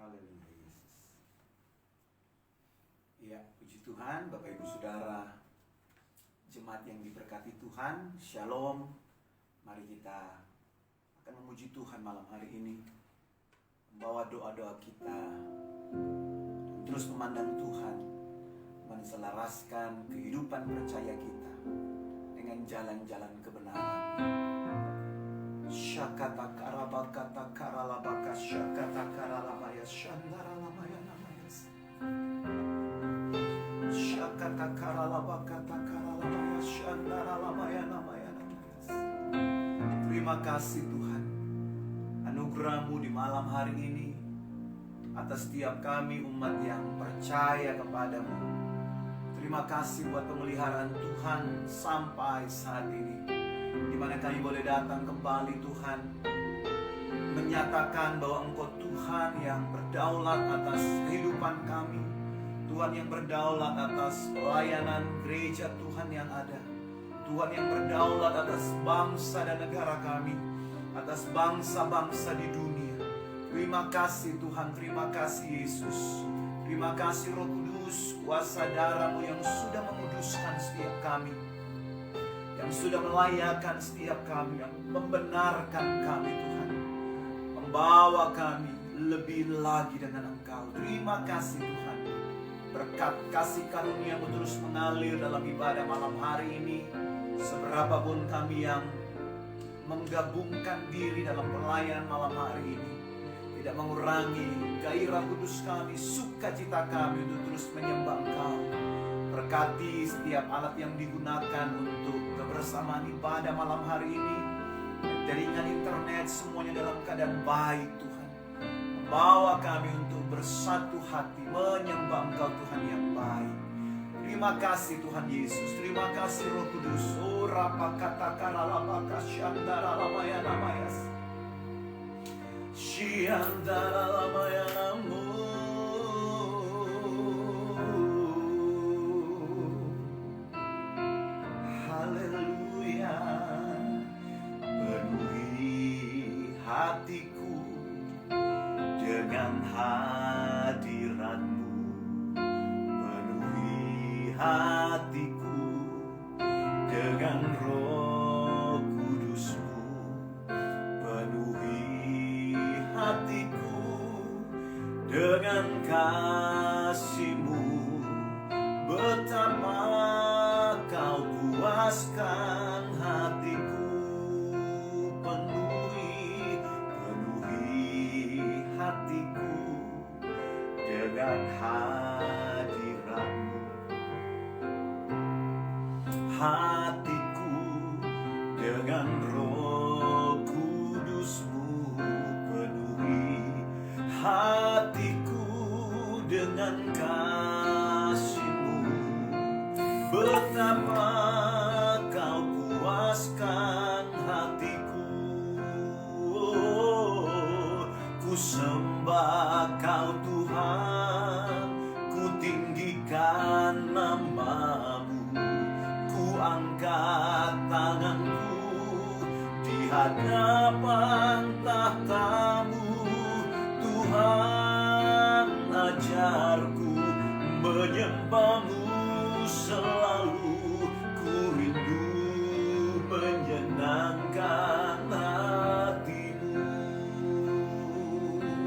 Haleluya Yesus. Ya, puji Tuhan, Bapak Ibu Saudara, jemaat yang diberkati Tuhan, Shalom. Mari kita akan memuji Tuhan malam hari ini, membawa doa-doa kita, terus memandang Tuhan, menselaraskan kehidupan percaya kita dengan jalan-jalan kebenaran. Syakata karabakata karalabaka syakata karalamaya shandaralamaya namayas. Syakata karalabakata karalamaya shandaralamaya namaya namayas. Terima kasih Tuhan, anugerah-Mu di malam hari ini atas setiap kami umat yang percaya kepada-Mu. Terima kasih buat pemeliharaan Tuhan sampai saat ini, di mana kami boleh datang kembali Tuhan, menyatakan bahwa Engkau Tuhan yang berdaulat atas kehidupan kami, Tuhan yang berdaulat atas pelayanan gereja Tuhan yang ada, Tuhan yang berdaulat atas bangsa dan negara kami, atas bangsa-bangsa di dunia. Terima kasih Tuhan, terima kasih Yesus, terima kasih Roh Kudus, kuasa darah-Mu yang sudah menguduskan setiap kami, yang sudah melayakkan setiap kami, yang membenarkan kami Tuhan, membawa kami lebih lagi dengan Engkau. Terima kasih Tuhan, berkat kasih karunia-Mu terus mengalir dalam ibadah malam hari ini. Seberapapun kami yang menggabungkan diri dalam pelayanan malam hari ini, tidak mengurangi gairah kudus kami, sukacita kami untuk terus menyembah Engkau. Berkati setiap alat yang digunakan untuk kebersamaan ibadah malam hari ini, jaringan internet semuanya dalam keadaan baik Tuhan. Membawa kami untuk bersatu hati menyembah Engkau Tuhan yang baik. Terima kasih Tuhan Yesus, terima kasih Roh Kudus. Urapa kata karalabaka syandara lamaya namayas. Syandara lamaya namu. Haleluya. Penuhi hatiku dengan hadirat-Mu, penuhi hatiku dengan Roh Kudus-Mu, penuhi hatiku dengan kasih-Mu. Betapa Kau puaskan hatiku, penuhi hatiku dengan hadirat-Mu. Hatiku dengan Roh Kudus-Mu, penuhi hatiku dengan kasih-Mu. Betapa Kau puaskan hatiku. Ku sembah Kau Tuhan, ku tinggikan nama-Mu, ku angkat tanganku di hadapan tahta-Mu. Tuhan, ajarku menyembah-Mu selalu, ku rindu menyenangkan hati-Mu.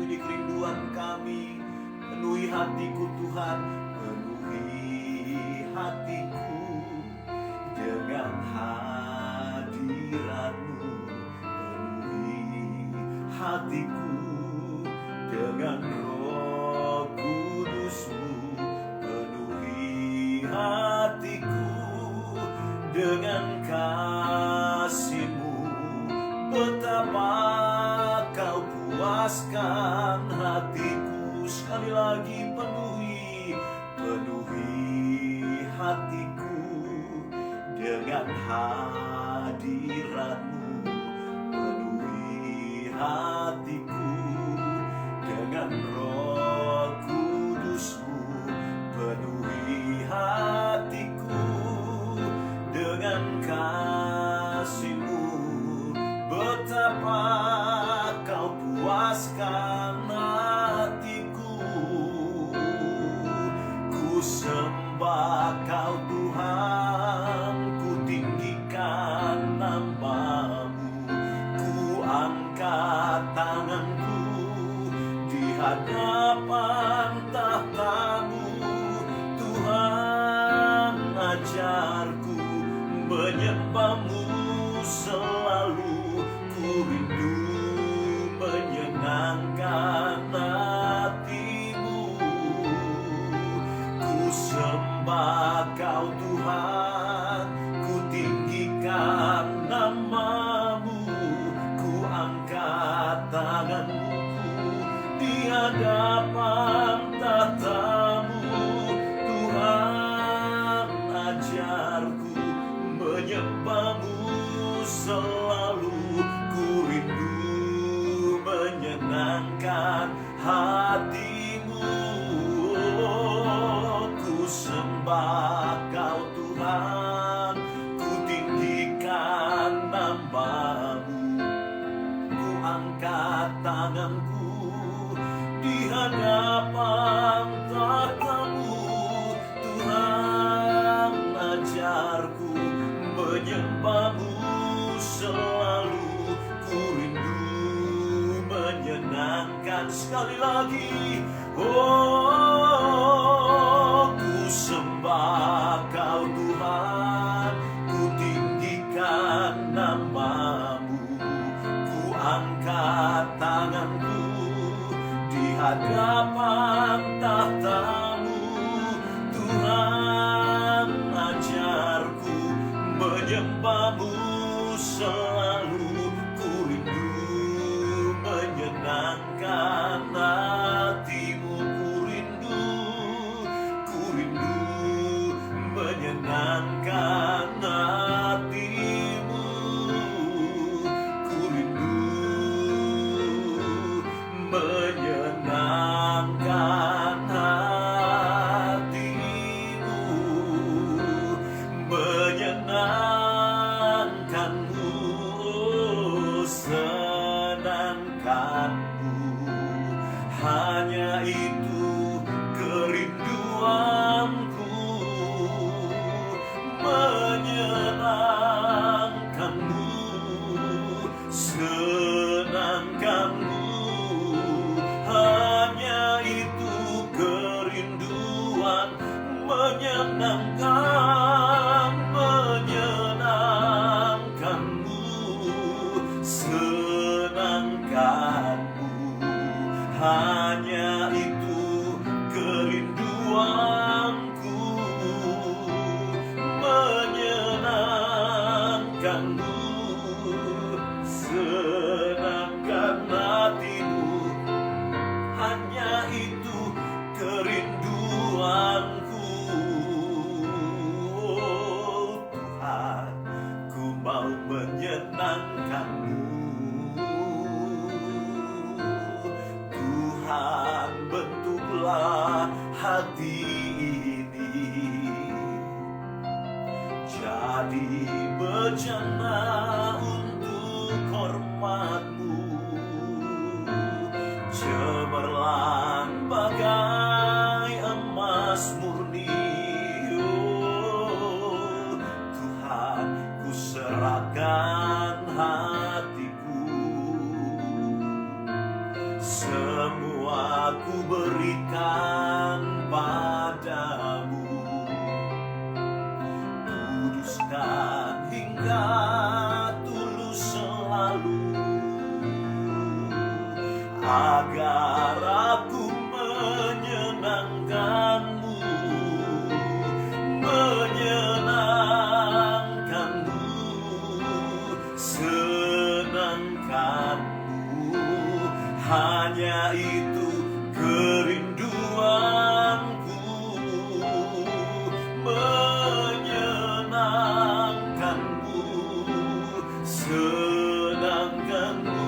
Ini kerinduan kami, penuhi hatiku Tuhan, penuhi hatiku dengan hadirat-Mu, penuhi hatiku dengan Roh Kudus-Mu, penuhi hatiku dengan kasih-Mu. Betapa Kau puaskan hatiku. Sekali lagi, penuhi hatiku dengan hadirat-Mu, penuhi hatiku dengan Roh Kudus-Mu, penuhi hatiku dengan kasih-Mu. Betapa Kau puaskan hatiku. menyembahmu selalu, ku rindu menyenangkan hatimu. Ku sembah Kau Tuhan, ku tinggikan namamu, ku angkat tanganku di hadapan tahtamu. Tuhan, ajarku menyembahmu selalu, ku rindu menyenangkan hatimu. Ku sembah Kau Tuhan, ku tinggikan namamu, ku angkat tanganku di hadapan tahtamu. Tuhan, ajarku menyembahmu selalu, ku rindu menyenangkan. Sekali lagi, oh, ku sembah Kau Tuhan, ku tinggikan namamu, ku angkat tanganku di hadapan tahtamu. Tuhan, ajarku menyembahmu selalu, ku rindu menyenangkan hatimu. Ku rindu menyenangkan hatimu. Ku rindu menyenangkan hatimu, menyenangkanmu, senangkanmu. Hanya itu kerinduanku, menyenangkanmu, senangkanmu. Hanya itu kerinduan, menyenangkan, menyenangkanmu, senangkanmu. Hanya itu kerinduanku, menyenangkanmu, senangkan hatimu. Hanya itu kerinduanku. Oh, Tuhan, ku mau menyenangkanmu. Tuhan, bentuklah hati ini jadi bejana untuk hormat-Mu, cemerlang bagai emas murni. Oh, Tuhan, ku serahkan hatiku, semua ku berikan padamu. Kuduskan hingga tulus selalu, agar aku menyenangkanmu, menyenangkanmu, senangkanmu. Hanya itu kerinduanku, menyenangkanmu, senangkanmu.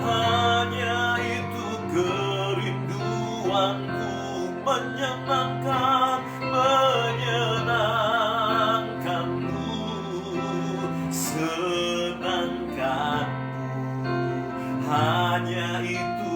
Hanya itu kerinduanku, menyenangkan, menyenangkanmu, senangkanmu. Hanya itu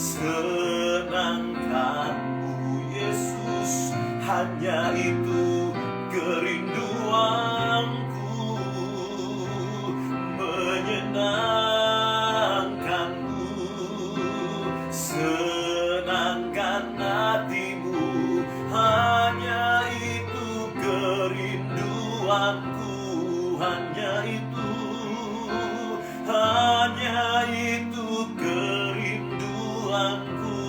senangkanmu Yesus, hanya itu kerinduanku, menyenangkanmu, senangkan hatimu, hanya itu kerinduanku, hanya itu kerinduanku,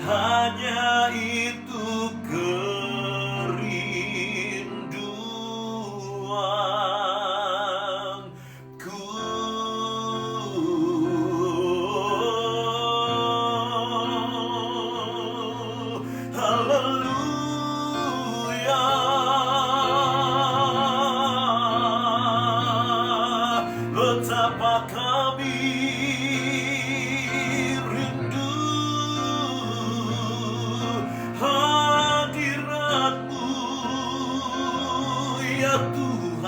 hanya itu kerinduanku. Haleluya, betapa kami rindu hadirat-Mu ya Tuhan,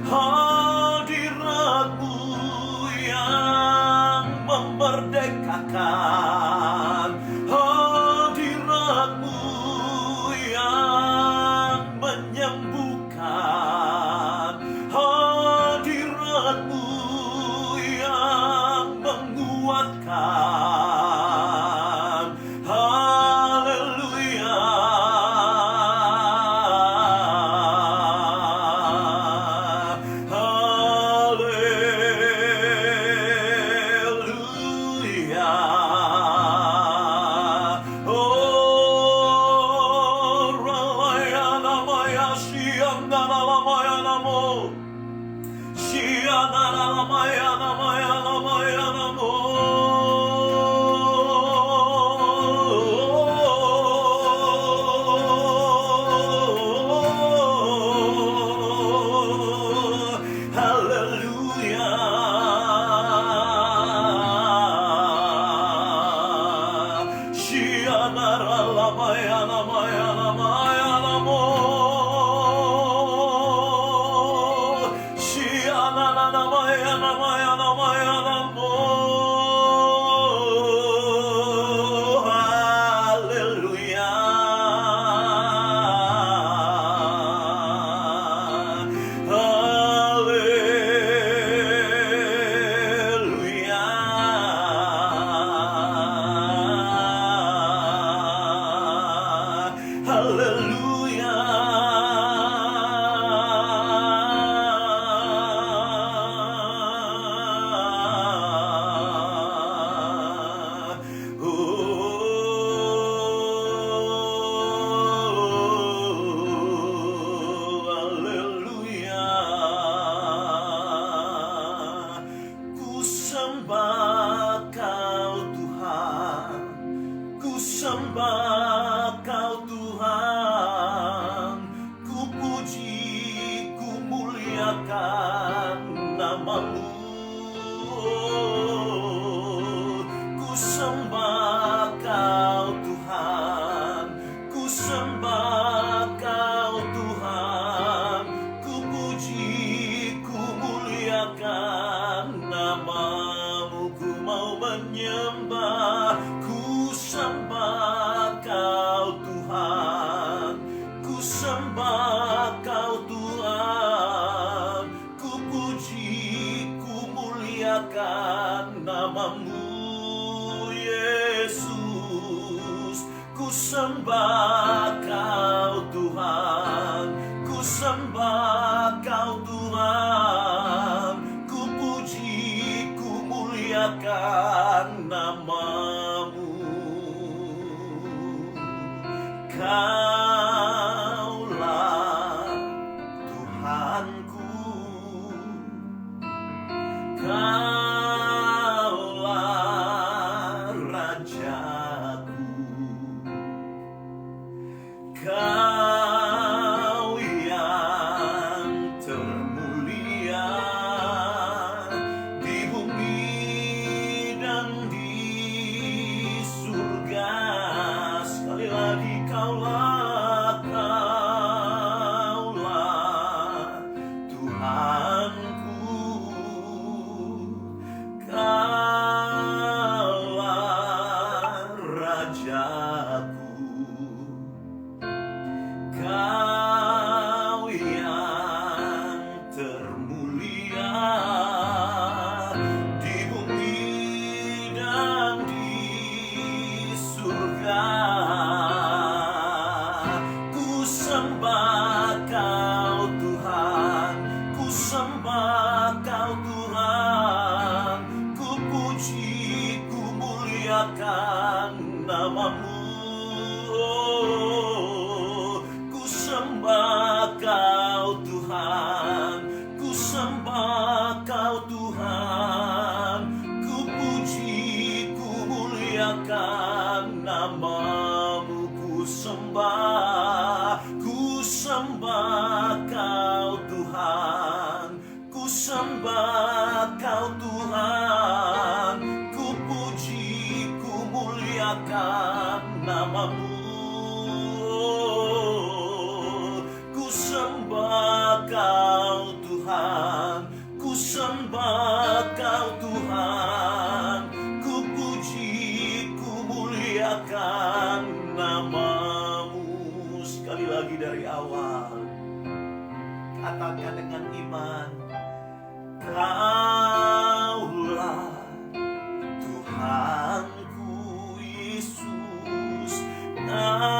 hadirat-Mu yang memerdekakan, hadirat-Mu yang menyembuhkan, hadirat-Mu yang menguatkan. Haleluya, haleluya. Oh, ralayana maya siandana lamaya namo, siandana lamaya namaya lamaya namo. Haleluya, siandana lamaya namaya namaya namo, siandana namaya namaya namaya namo. Haleluya, haleluya, haleluya. Haleluya, ku sembah Kau Tuhan, ku sembah Kau Tuhan, ku puji, ku muliakan nama-Mu. Ku sembah Kau Tuhan, ku sembah Kau Tuhan, ku puji, ku muliakan nama-Mu. Ku mau menyembah, ku sembah Kau Tuhan, ku sembah Kau Tuhan, ku puji, ku muliakan nama-Mu Yesus. Ku sembah Kau Tuhan, ku sembah Kau Tuhan, ku puji, ku muliakan nama-Mu. Kaulah Tuhanku, Kaulah Rajaku, Kau yang termulia di bumi dan di surga. Sekali lagi, Kaulah, Kaulah Tuhanku, Kau Tuhan, ku puji, ku muliakan nama-Mu. Ku sembah Kau Tuhan, ku sembah Kau Tuhan, ku puji, ku muliakan nama-Mu. Ku sembah Kau Tuhan, ku sembah Kau Tuhan, ku puji, ku muliakan nama-Mu. Ku sembah Kau Tuhan, ku sembah Kau Tuhan, ku puji, ku muliakan nama-Mu. Sekali lagi dari awal, katakan dengan iman, Kaulah Tuhanku Yesus, Kaulah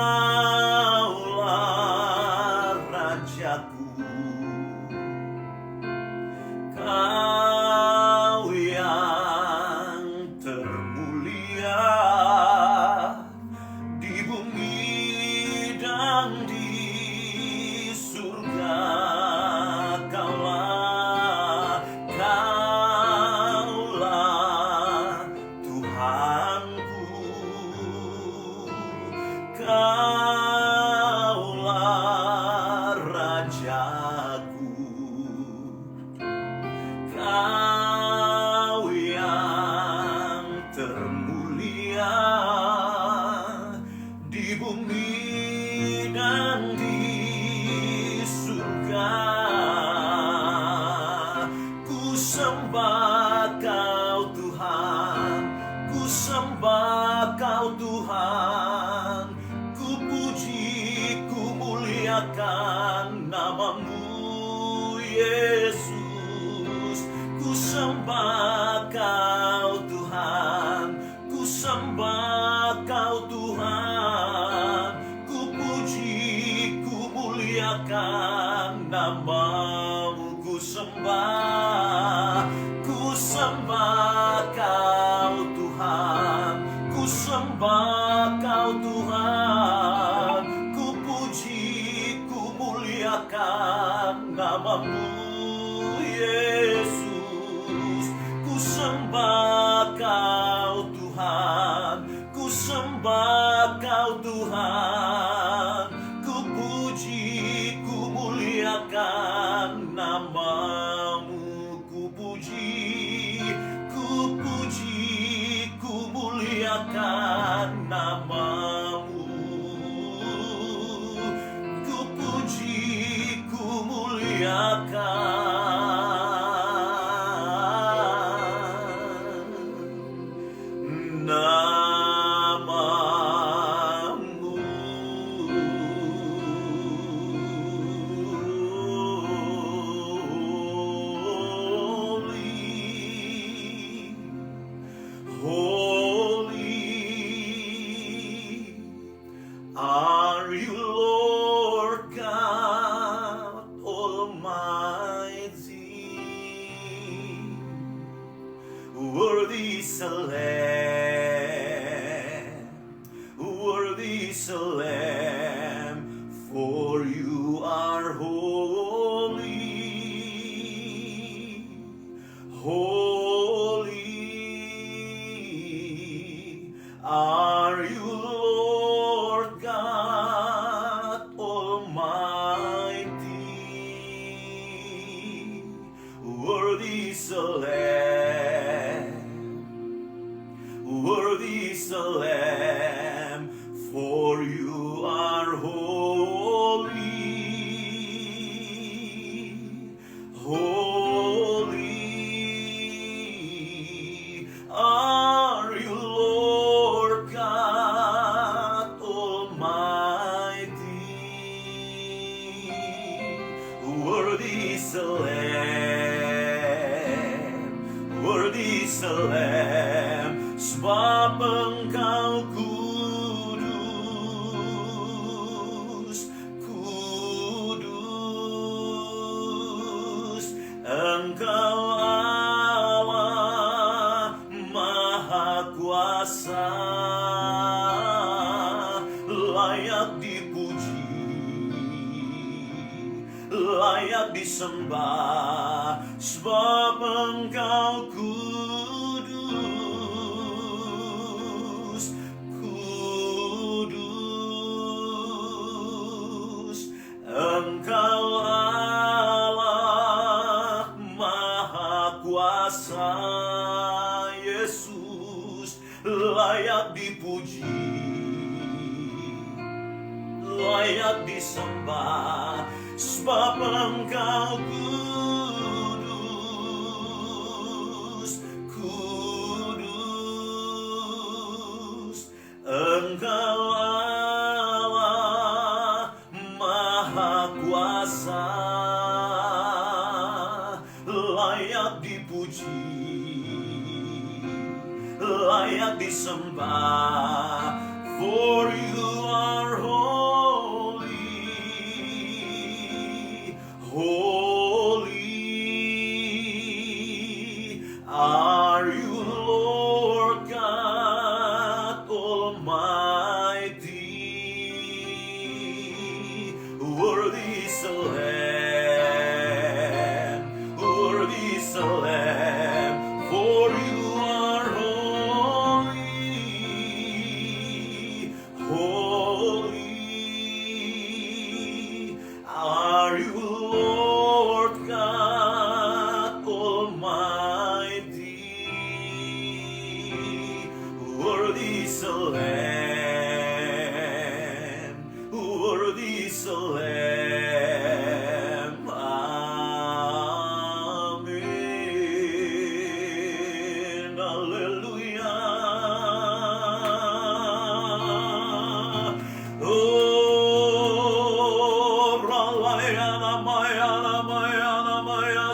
Rajaku, Kau yang termulia di bumi dan di surga. Kaulah Tuhanku, Kaulah Rajaku, Kau yang termulia di bumi dan di surga. Ku sembah Kau Tuhan, ku sembah Kau Tuhan, ku puji, ku muliakan nama-Mu Yesus. Ku sembah Kau Tuhan, ku sembah Kau Tuhan, ku puji, ku muliakan nama-Mu. Ku sembah Kau Tuhan, ku sembah Kau Tuhan, ku puji, ku muliakan nama-Mu Yesus. Ku sembah Kau Tuhan, ku sembah Kau Tuhan, ku puji, ku muliakan nama-Mu. Ku puji, ku muliakan nama-Mu. Ku puji, ku muliakan nama-Mu. Holy are you, Lord God Almighty. Worthy is the Lamb, worthy is the Lamb, for you are holy. Holy are you, Lord God Almighty. Worthy is the Lamb, worthy is the Lamb, for you are holy. Holy are you, Lord God Almighty. Worthy is the Lamb, worthy is the Lamb, sebab Engkau kudus, kudus. Engkau Engkau Allah Maha Kuasa, layak dipuji, layak disembah, sebab Engkau kudus, kudus. Engkau Allah Maha Kuasa, Yesus, layak dipuji, layak disembah, sebab Engkau kudus, kudus. Engkau Allah Maha Kuasa, layak dipuji, layak disembah, for you are holy, holy are you, Lord God Almighty. Worthy is the Lamb, worthy is the Lamb, for you are holy, holy are you, Lord God Almighty. Worthy is the Lamb, worthy is the Lamb. Amen. Hallelujah. Oh, Ralayana Mayana Mayana Maya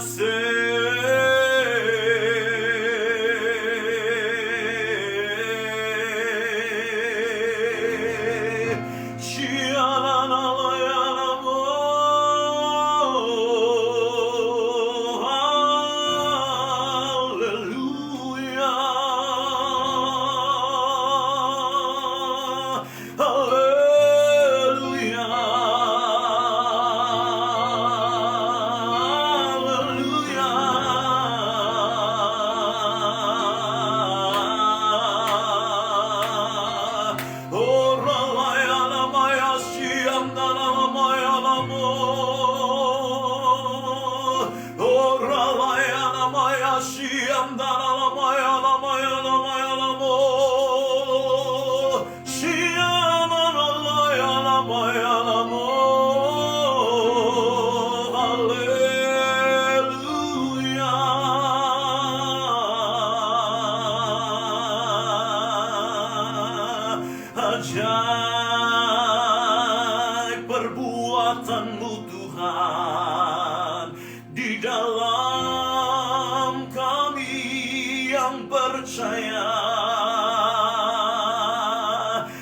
Ajaib perbuatanmu Tuhan di dalam kami yang percaya.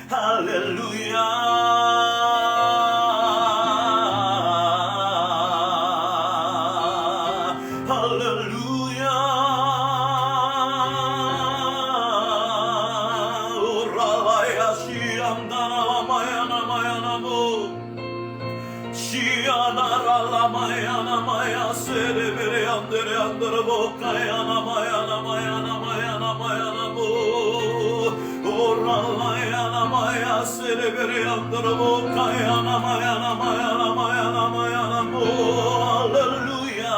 Haleluya. Haleluya. Uralaya Shiandana Mayana Mayana Mo Shianara Mayana Maya Serebere Andere Andere Bokayana Mayana Mayana Mayana Mayana Mo Uralayana Maya Serebere Andere Bokayana Mayana Mayana Mayana Mayana Mo. Hallelujah.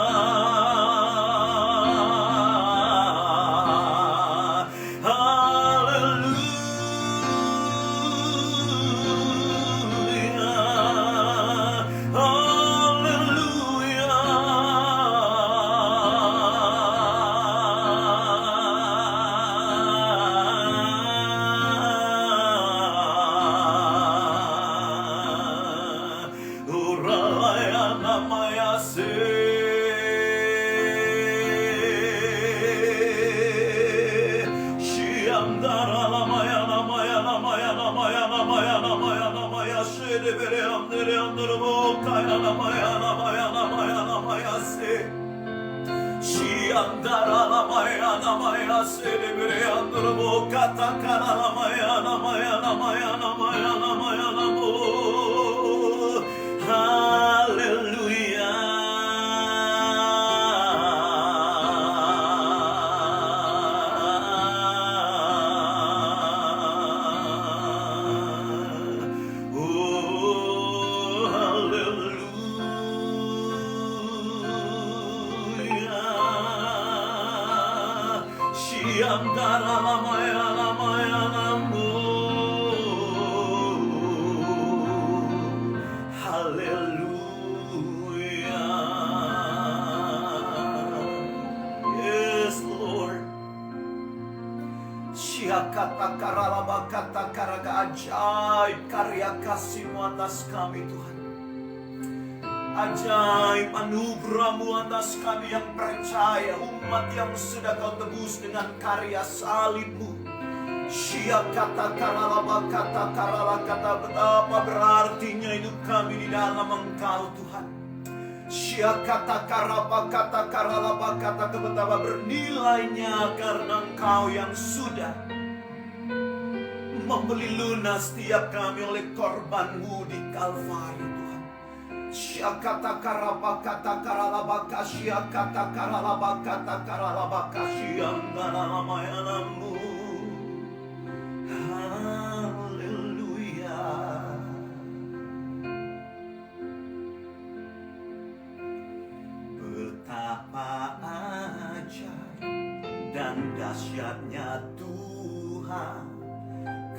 She Shiandara lamaya namaya sedebre androbo katakara lamaya namaya namaya namaya namaya namo. Haleluya. Kata karalaba kata karaga ajaib karya kasih-Mu atas kami Tuhan. Ajaib anugerah-Mu atas kami yang percaya, umat yang sudah Kau tebus dengan karya salib-Mu. Syia kata karalaba kata karala kata, betapa berartinya hidup kami di dalam Engkau Tuhan. Syia kata karaba kata karalaba kata, betapa bernilainya karena Engkau yang sudah membeli lunas setiap kami oleh korban-Mu di Kalvari Tuhan. Syakata karabakata karalabaka syakata karalabakata karalabaka syamdalamaya-Mu. Haleluya. Betapa ajaib dan dahsyatnya Tuhan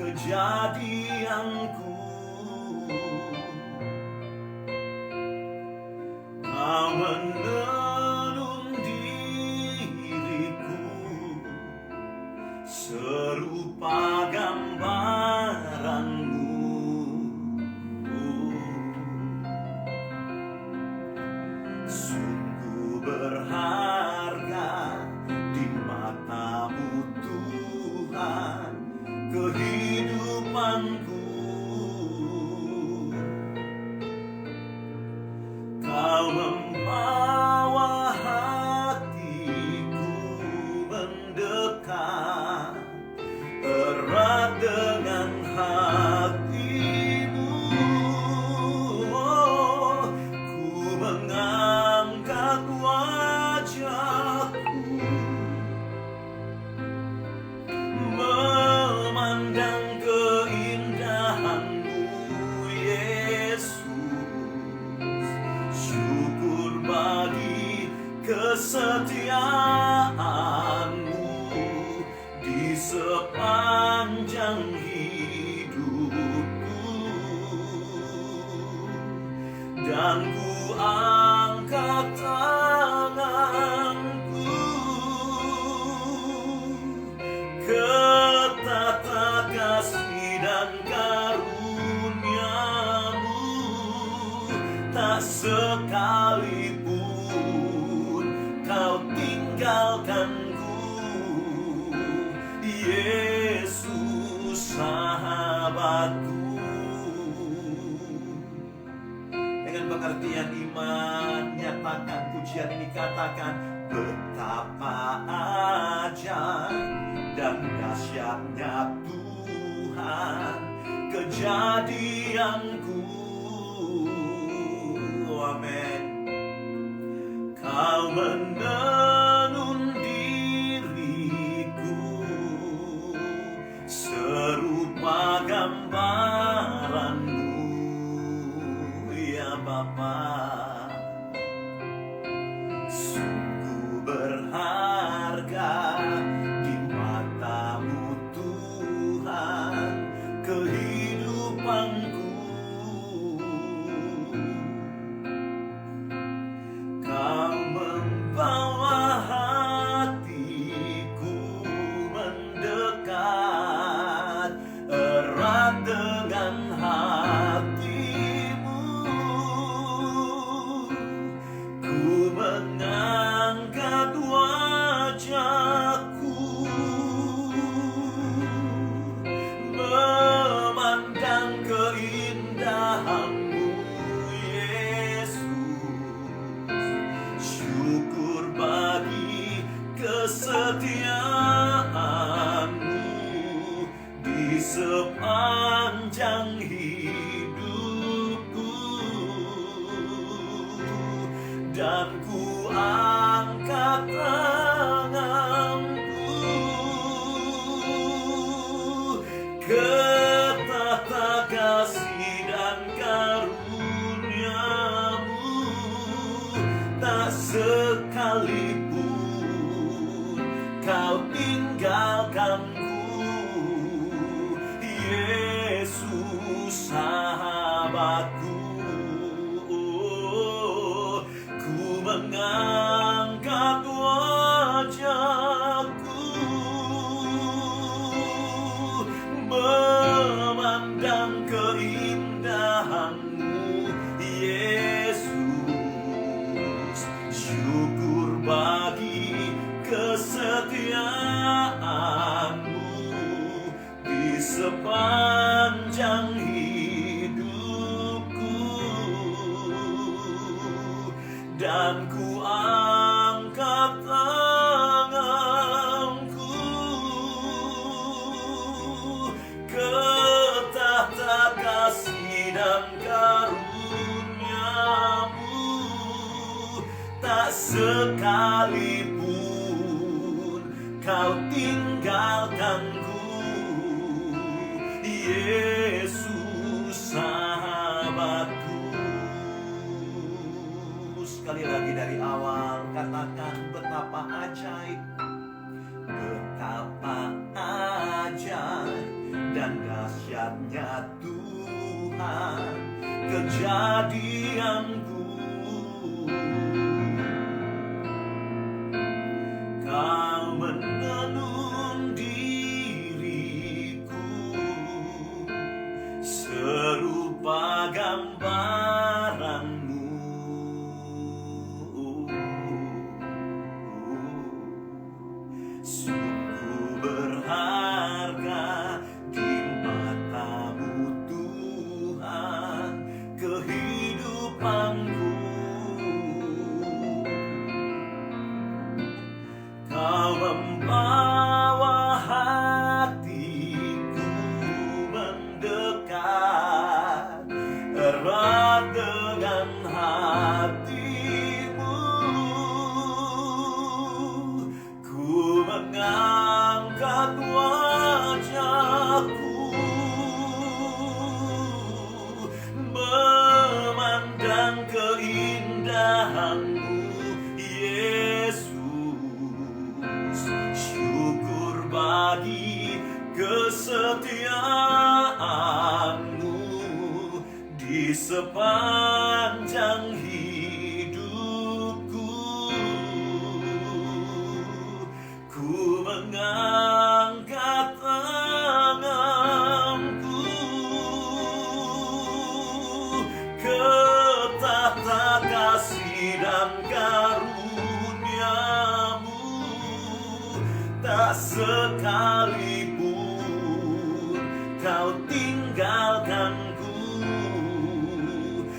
kejadianku. Kau menerum diriku serupa gambaran-Mu. Sungguh berharga di mata-Mu Tuhan kehidupanku. Kau membawa hatiku mendekat erat dengan hati-Mu. Ku mengangkat wajahku memandang keindahan-Mu Yesus. Syukur bagi kesetiaan-Mu di sepanjang hidupku. Dan ku angkat tanganku ke tata kasih dan karunia-Mu. Tak sekalipun Kau tinggalkanku, Yesus sahabatku. Dengan pengertian iman, nyatakan pujian ini, katakan, betapa ajaib dan dahsyatnya Tuhan kejadianku. Amin. Kau menenun diriku serupa gambaran-Mu, ya Bapa. Sungguh berharga di mata-Mu Tuhan kehidupanku. kesetiaan-Mu di sepanjang hidupku, dan ku angkat tanganku ke tahta kasih dan karunia-Mu. Tak sekalipun Kau tinggalkanku, Yesus sahabatku. Ku mengangkat wajahku, memandang keindahan-Mu, Yesus. Syukur bagi kesetiaan-Mu di sepanjang hidupku, dan ku angkat tanganku ke tahta kasih dan karunia-Mu. Tak sekalipun Kau tinggalkanku, Yesus sahabatku. Sekali lagi dari awal, katakan betapa ajaib, betapa ajaib dan dahsyatnya Tuhan kejadianku. Kau menenun diriku serupa gambaran-Mu. Sungguh berharga di mata-Mu Tuhan kehidupanku. Kau membawa hatiku mendekat erat dengan hati-Mu. Ku mengangkat wajahku, memandang keindahan-Mu, Yesus. Syukur bagi kesetiaan-Mu di sepanjang hidupku. Ku mengangkat tanganku ke tahta kasih dan karunia-Mu. Tak sekalipun Kau tinggalkanku,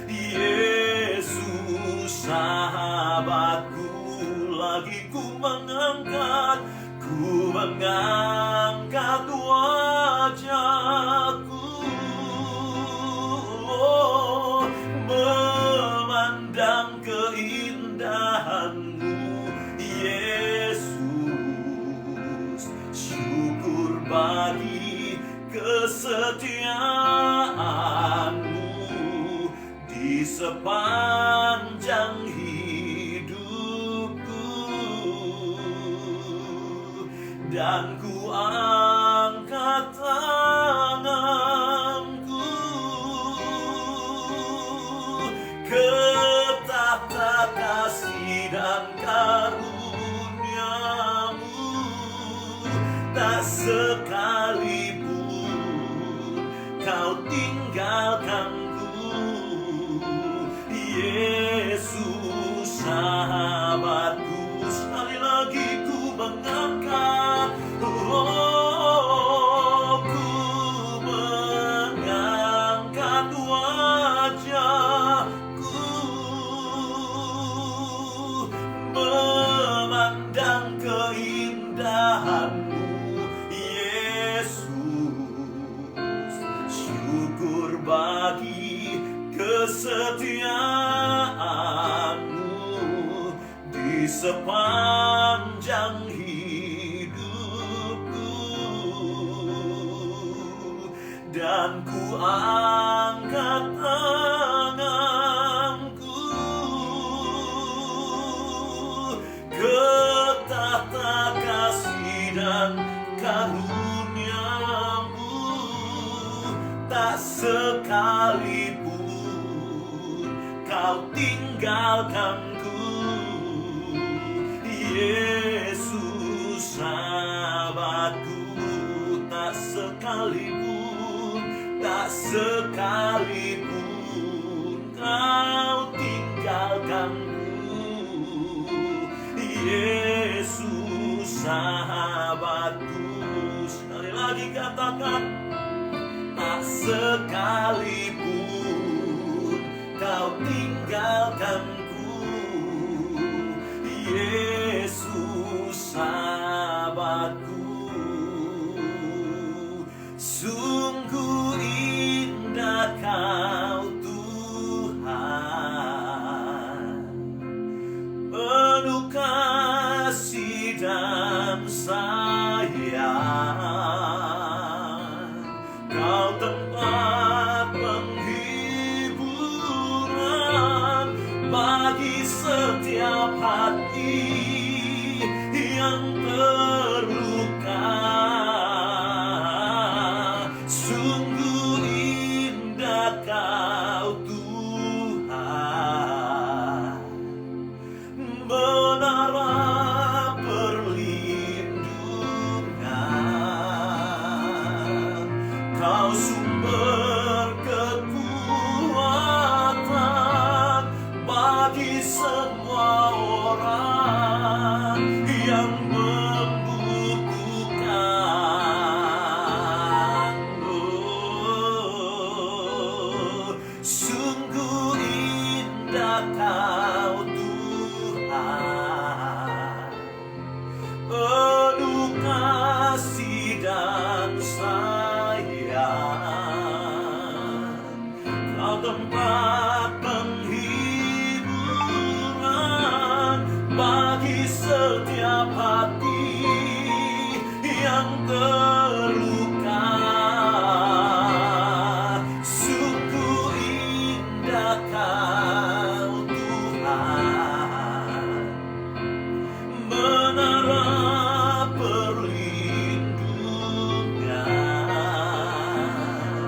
Yesus sahabatku. Lagi ku mengangkat wajahku, memandang keindahan-Mu, Yesus. Syukur bagi kesetiaan-Mu di sepanjang hidupku, dan ku angkat tanganku ke tahta kasih dan karunia-Mu. Tak sekalipun Kau tinggalkanku, Yesus sahabatku. Sekali lagi ku mengangkat, ku mengangkat wajahku, memandang keindahan kesetiaan-Mu di sepanjang hidupku, dan ku angkat tanganku ke tahta kasih dan karunia-Mu. Tak sekalipun Kau tinggalkanku, Yesus sahabatku. Tak sekalipun Kau tinggalkanku, Yesus sahabatku. Sekali lagi katakan, tak sekalipun Kau tinggalkanku, Yesus sahabatku. Sungguh indah Kau Tuhan, penuh kasih dan sayang. Kau tempat penghiburan bagi setiap hati yang terluka. Sungguh indah Kau Tuhan, menara perlindungan. Kau sumber kekuatan bagi semua orang yang membutuhkan. Oh, sungguh indah Kau Tuhan, penuh kasih dan sayang. Kau tempat penghiburan bagi setiap hati yang terluka. Sungguh indah Kau Tuhan, menara perlindungan.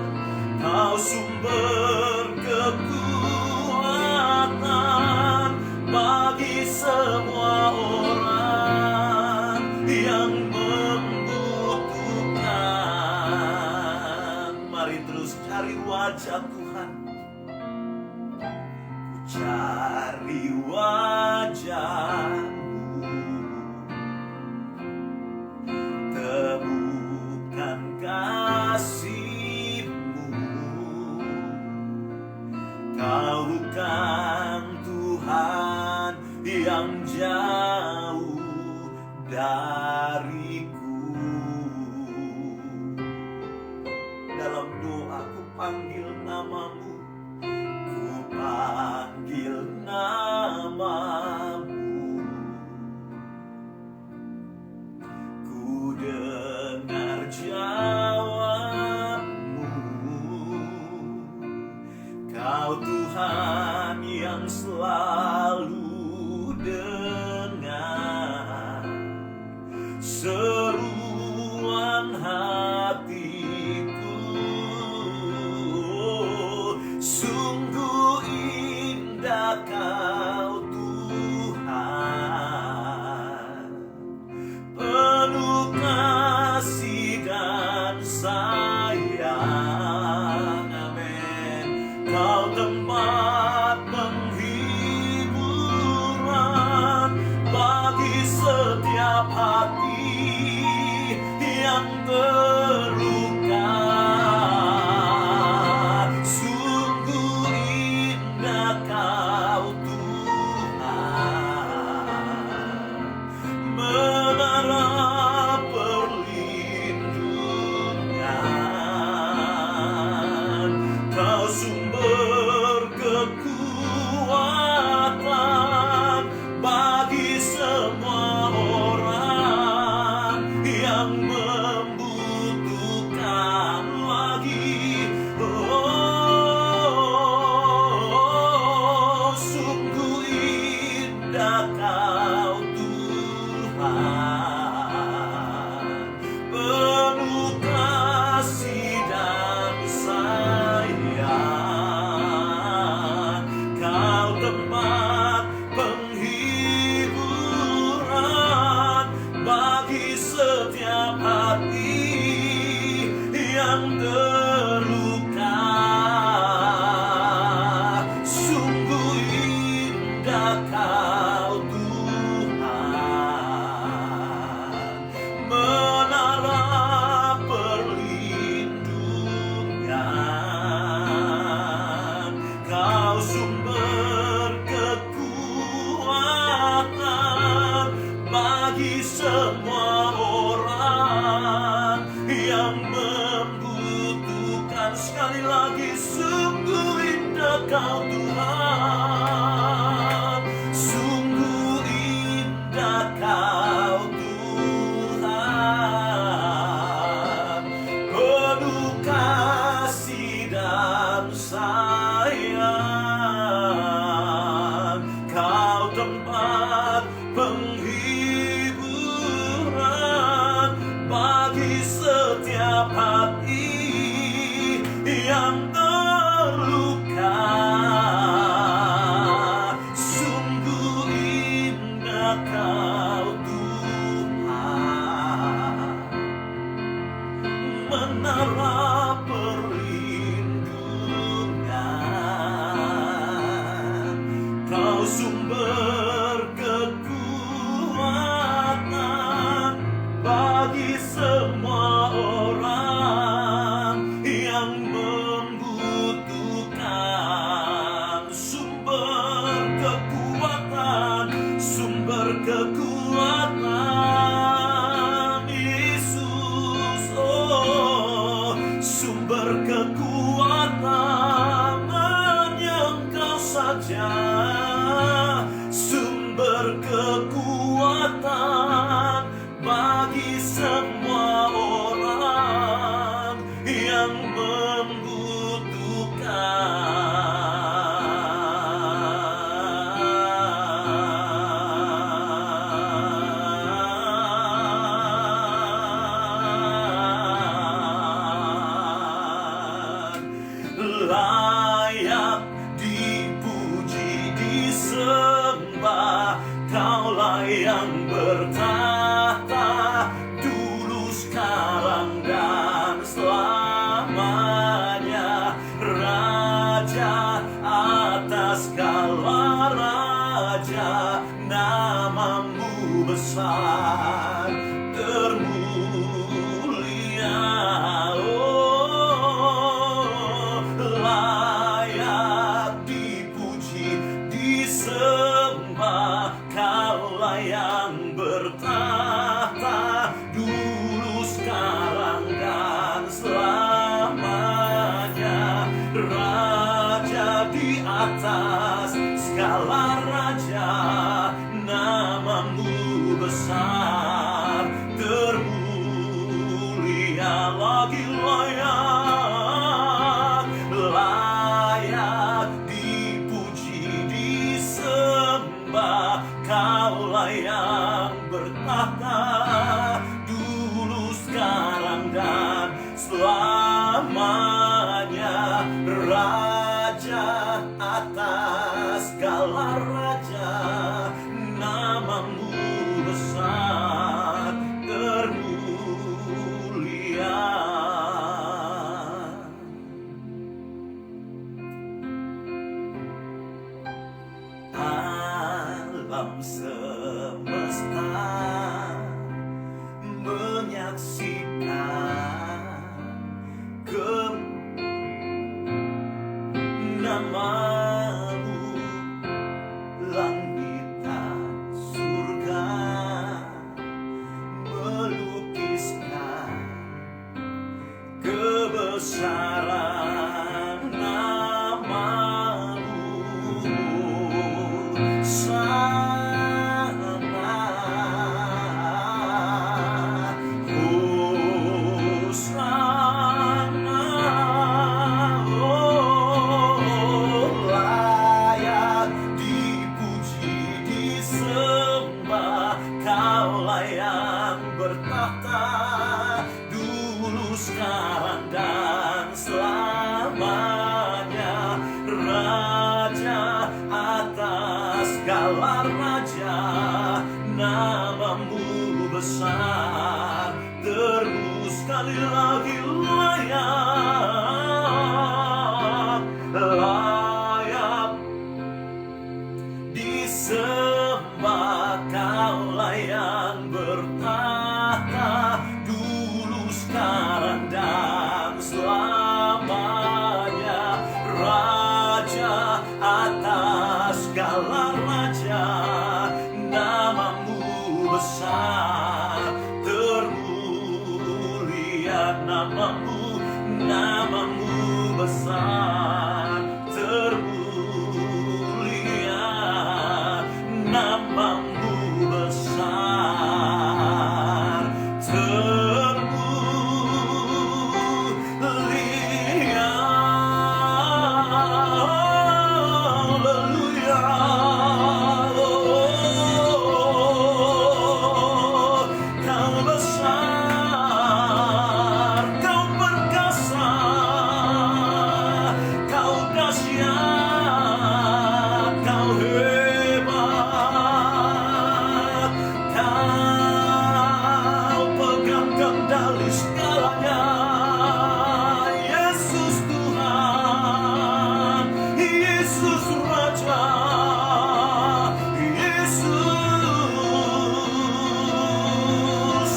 Kau sumber kekuatan bagi semua orang yang membutuhkan. Mari terus cari wajah Tuhan. Ku cari wajah-Mu, temukan kasih-Mu. Kau bukan Tuhan yang jauh dariku. Dalam doa ku panggil nama-Mu, ku panggil nama-Mu. Ku dengar jawab-Mu. Kau Tuhan yang selalu dengar seruan hatiku. Sungguh indah Kau Tuhan, penuh kasih dan sayang. Amin. Kau tempat penghiburan bagi setiap hati yang terluka. Sungguh indah Kau Tuhan, menara perlindungan. Kau sumber kekuatan semua orang yang membutuhkan. Sekali lagi, sungguh indah Kau Tuhan, sungguh indah Kau Tuhan, penuh kasih dan sayang. Kau tempat penghiburan bagi setiap hati yang terluka. Sungguh indah Kau Tuhan, menara perlindungan. Kau sumber kekuatan bagi semua orang yang membutuhkan. Sumber kekuatan, sumber kekuatan Yesus. Oh, sumber kekuatan hanya Engkau saja. Sumber kekuatan bagi semua orang yang membutuhkan. Layak dipuji, disembah, Kaulah yang bertahta dulu, sekarang, dan selamanya. Raja atas segala raja, namamu besar termulia. Oh, layak dipuji, disembah, Kaulah yang bertahta dulu, sekarang, dan selamanya. Raja di atas segala raja, namamu besar termulia. Lagi layak, layak dipuji, disembah, Kaulah yang bertahta dulu, sekarang, dan selamanya. Raja atas segala raja, namamu besar termulia. Alam semesta menyaksikan namamu, langit dan surga melukiskan kebesaran namamu. Sana, Hosana, oh, layak dipuji, disembah, Kaulah yang bertahta dulu, sekarang, dan selamanya. Raja atas segala raja, namamu besar terus. Sekali lagi, layak, layak disembah, Kaulah yang bertahta dulu, sekarang, dan selamanya. Raja atas segala raja, namamu besar Namamu besar, termulia. Namamu besar, termulia. Haleluya. Kau besar, kau perkasa, kau dahsyat, kau hebat. Kau pegang kendali segalanya. Yesus Tuhan, Yesus Raja, Yesus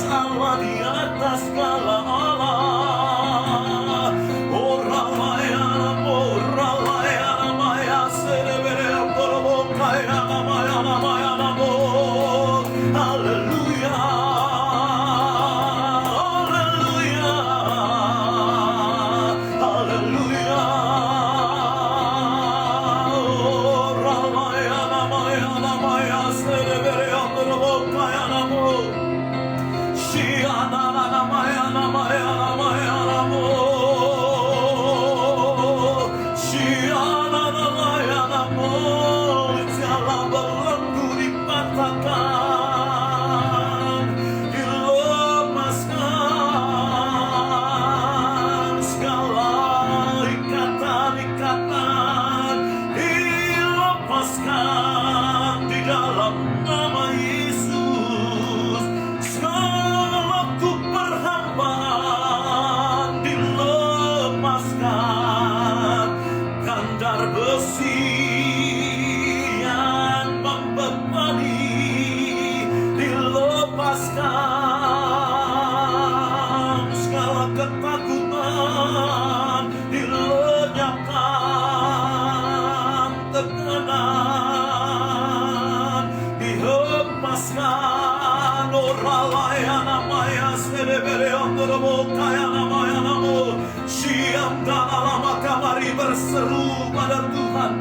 Allah di atas segala Allah. Orang layan, orang layan, maya serebere amborobo kaya namaya namaya namo. Haleluya, haleluya, haleluya. Orang layan, namaya namaya serebere amborobo kaya namo. Shiana namaya namaya namaya namo. Shiana namaya namo. Tiada belenggu dipatahkan, dilepaskan segala ikatan-ikatan, dilepaskan di dalam nama Yesus. Segala waktu perhambaan dilepaskan, kandar besi yang membebani dilepaskan, segala ketakutan dilenyapkan, tekanan dihempaskan. Orang layan namanya serebere amborobo kaya namanya namo. Siam dalam mari berseru pada Tuhan.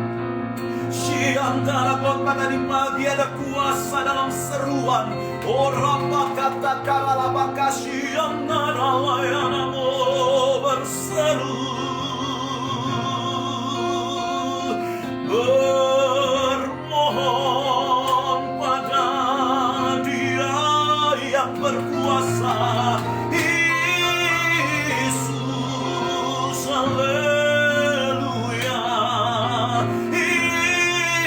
Siantara kota di pagi ada kuasa dalam seruan. Orang kata kala baka siantara layanamu berseru, bermohon pada Dia yang berkuasa. Yesus, haleluya.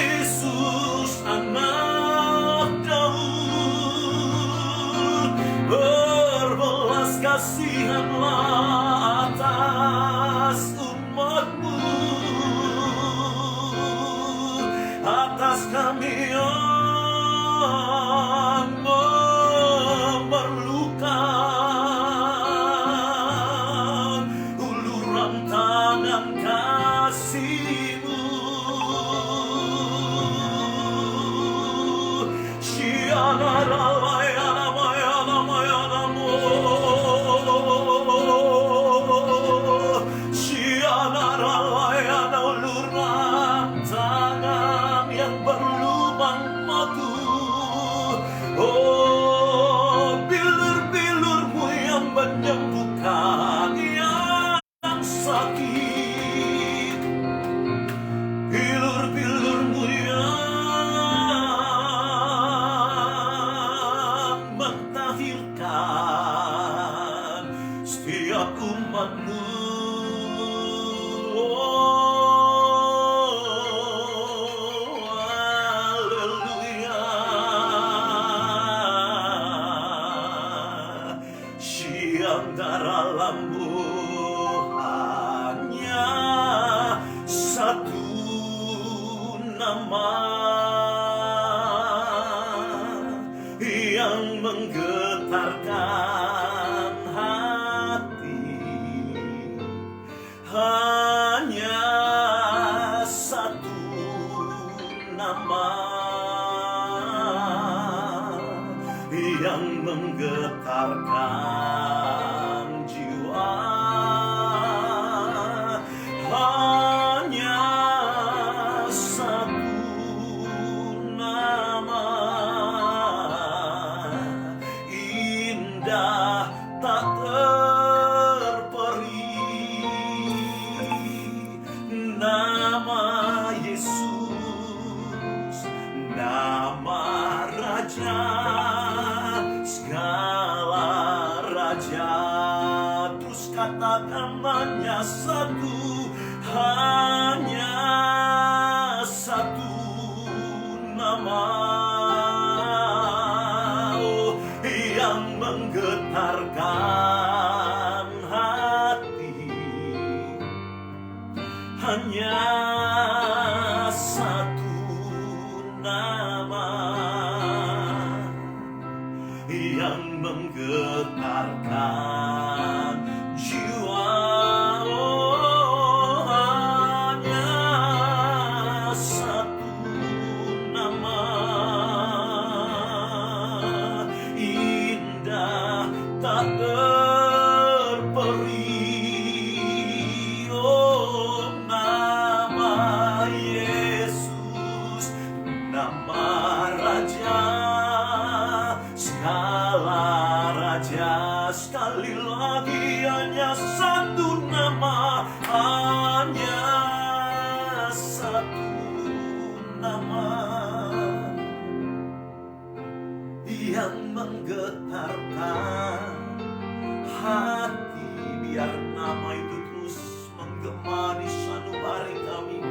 Yesus anak Daud, berbelas kasihanlah atas umatmu, atas kami yang memerlukan uluran tangan kasih-Mu. Shianara layana mayana mayana mo. Shianara layana uluran tangan yang berlubang madu. Oh, bilur-bilur-Mu yang menyembuhkan yang sakit, bilur-bilur-Mu yang mentahirkan setiap umat-Mu. Haleluya. Siantara lambu hanya satu nama yang menggetarkan hati, hanya satu nama yang menggetarkan jiwa. indah tak terperi. Nama Yesus, nama Raja segala raja. Terus katakan hanya satu, hanya satu nama, oh, yang menggetarkan hati. Hanya satu nama yang menggetarkan jiwa. Oh, hanya satu nama, indah tak terperi. Oh, nama Yesus, nama Raja segala raja. Sekali lagi, hanya satu nama, hanya satu nama yang menggetarkan hati. Biar nama itu terus menggema di sanubari kami.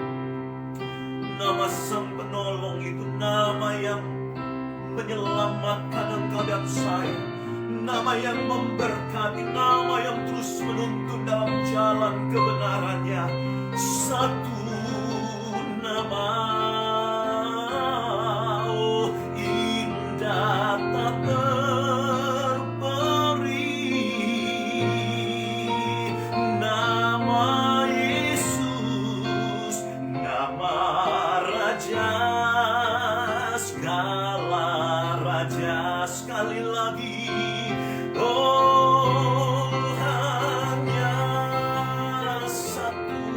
Nama Sang Penolong itu nama yang menyelamatkan engkau dan saya. Nama yang memberkati, nama yang terus menuntun dalam jalan kebenarannya. Satu nama, oh, indah tak terperi. Nama Yesus, nama Raja segala raja. Sekali lagi, oh, hanya satu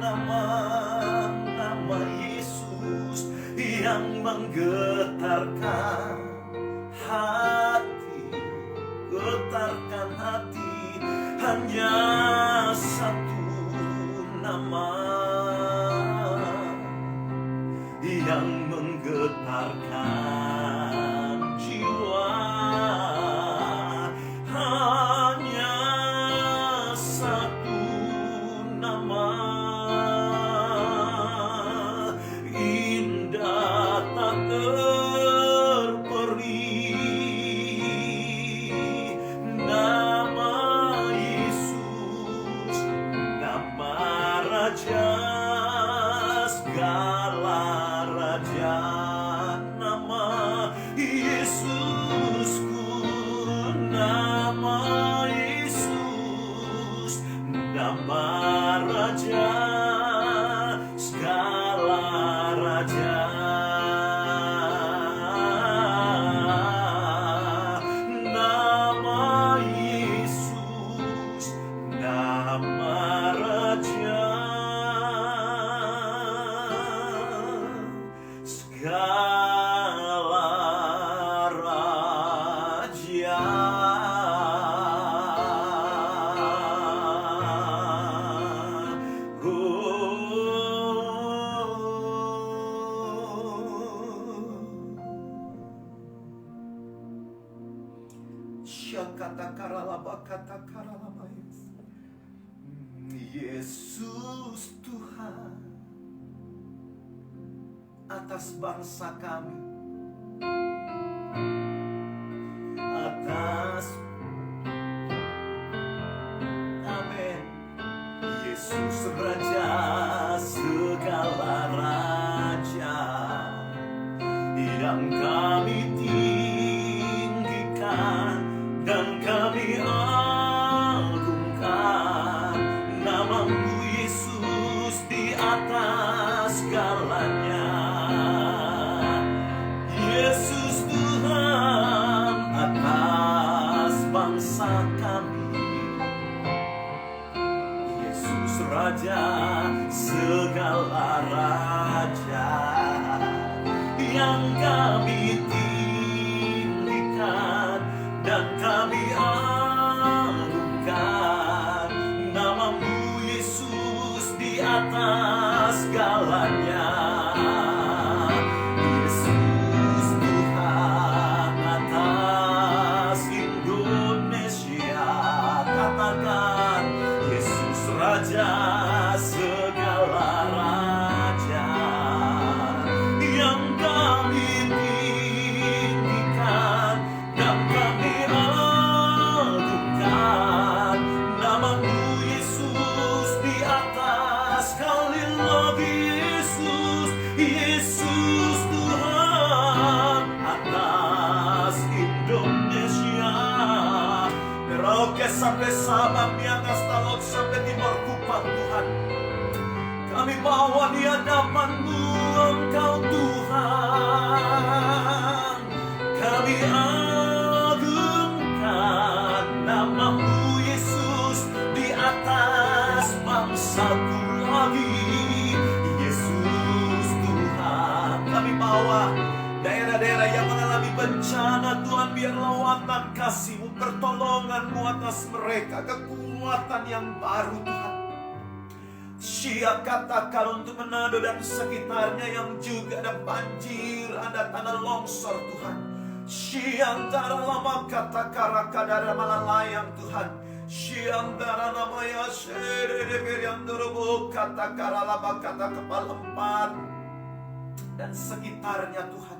nama, nama Yesus yang menggetarkan hati, getarkan hati. Hanya satu nama yang menggetarkan jiwa. Hanya satu nama, indah tak terperi. Nama Yesus, nama Raja segala raja. Nama Yesusku, nama Yesus, nama Raja segala raja. Nama Yesus, nama Raja segala raja. Syakata karalaba kata karalaba. Yesus Tuhan atas bangsa kami, atas, amin. Yesus Raja segala raja yang kami tinggikan dan kami agungkan. Namamu Yesus di atas segalanya. Yesus Tuhan atas bangsa kami. Yesus Raja segala raja yang kami tinggikan dan kami kami agungkan namamu Yesus di atas segalanya. Yesus Tuhan atas Indonesia, katakan Yesus Raja segala raja, yang kami tinggikan dan kami agungkan namamu Yesus di atas. Sekali lagi Yesus, Yesus Tuhan atas Indonesia. Merauke sampai Sabang, di atas laut sampai timur kupang Tuhan, kami bawa di hadapan-Mu Engkau Tuhan. Kami agungkan namamu Yesus di atas bangsaku lagi. Yesus Tuhan, kami bawa daerah-daerah yang mengalami bencana Tuhan, biar lawatan kasih-Mu, pertolongan-Mu atas mereka, kekuatan yang baru Tuhan. Siap katakan untuk Manado dan sekitarnya yang juga ada banjir, ada tanah longsor Tuhan. Siantara lama kata karakadara malalayang Tuhan. Siantara namanya Sedeberiandorobo kata karalaba kata kepala 4 dan sekitarnya Tuhan.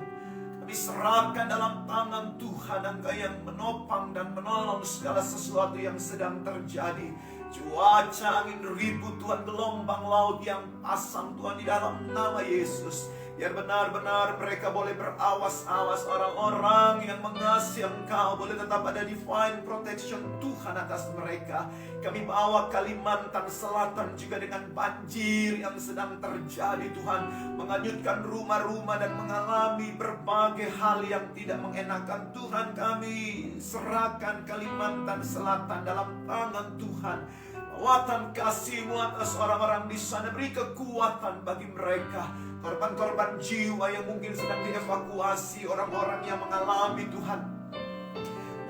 Kami serahkan dalam tangan Tuhan, Engkau yang menopang dan menolong segala sesuatu yang sedang terjadi. Cuaca angin ribut Tuhan, gelombang laut yang pasang Tuhan, di dalam nama Yesus. Biar benar-benar mereka boleh berawas-awas, orang-orang yang mengasihi Engkau boleh tetap ada divine protection Tuhan atas mereka. Kami bawa Kalimantan Selatan juga dengan banjir yang sedang terjadi Tuhan, menghanyutkan rumah-rumah dan mengalami berbagai hal yang tidak mengenakan Tuhan. Kami serahkan Kalimantan Selatan dalam tangan Tuhan. Lawatan kasih-Mu atas orang-orang di sana, beri kekuatan bagi mereka. Korban-korban jiwa yang mungkin sedang dievakuasi, orang-orang yang mengalami Tuhan,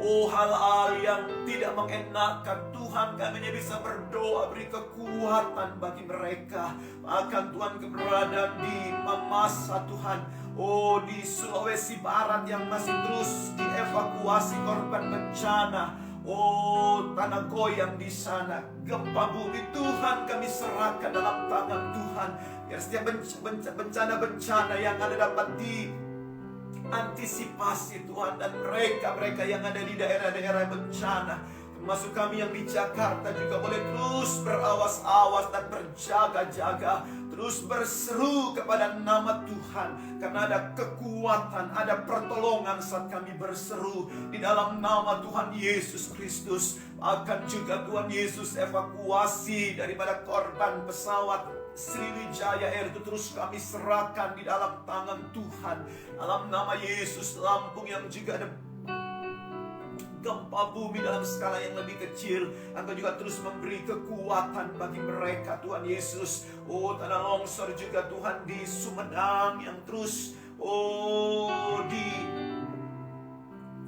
hal-hal yang tidak mengenakan Tuhan, kami hanya bisa berdoa, beri kekuatan bagi mereka. Bahkan Tuhan keberadaan di Mamasa Tuhan, di Sulawesi Barat yang masih terus dievakuasi korban bencana, tanah goyang di sana, gempa bumi Tuhan, kami serahkan dalam tangan Tuhan. Biar setiap bencana-bencana yang ada dapat diantisipasi Tuhan, dan mereka yang ada di daerah-daerah bencana, termasuk kami yang di Jakarta juga boleh terus berawas-awas dan berjaga-jaga, terus berseru kepada nama Tuhan, karena ada kekuatan, ada pertolongan saat kami berseru di dalam nama Tuhan Yesus Kristus. Akan juga Tuhan Yesus evakuasi daripada korban pesawat Sriwijaya Air itu terus kami serahkan di dalam tangan Tuhan. Dalam nama Yesus, Lampung yang juga ada gempa bumi dalam skala yang lebih kecil, Engkau juga terus memberi kekuatan bagi mereka Tuhan Yesus. Tanah longsor juga Tuhan di Sumedang yang terus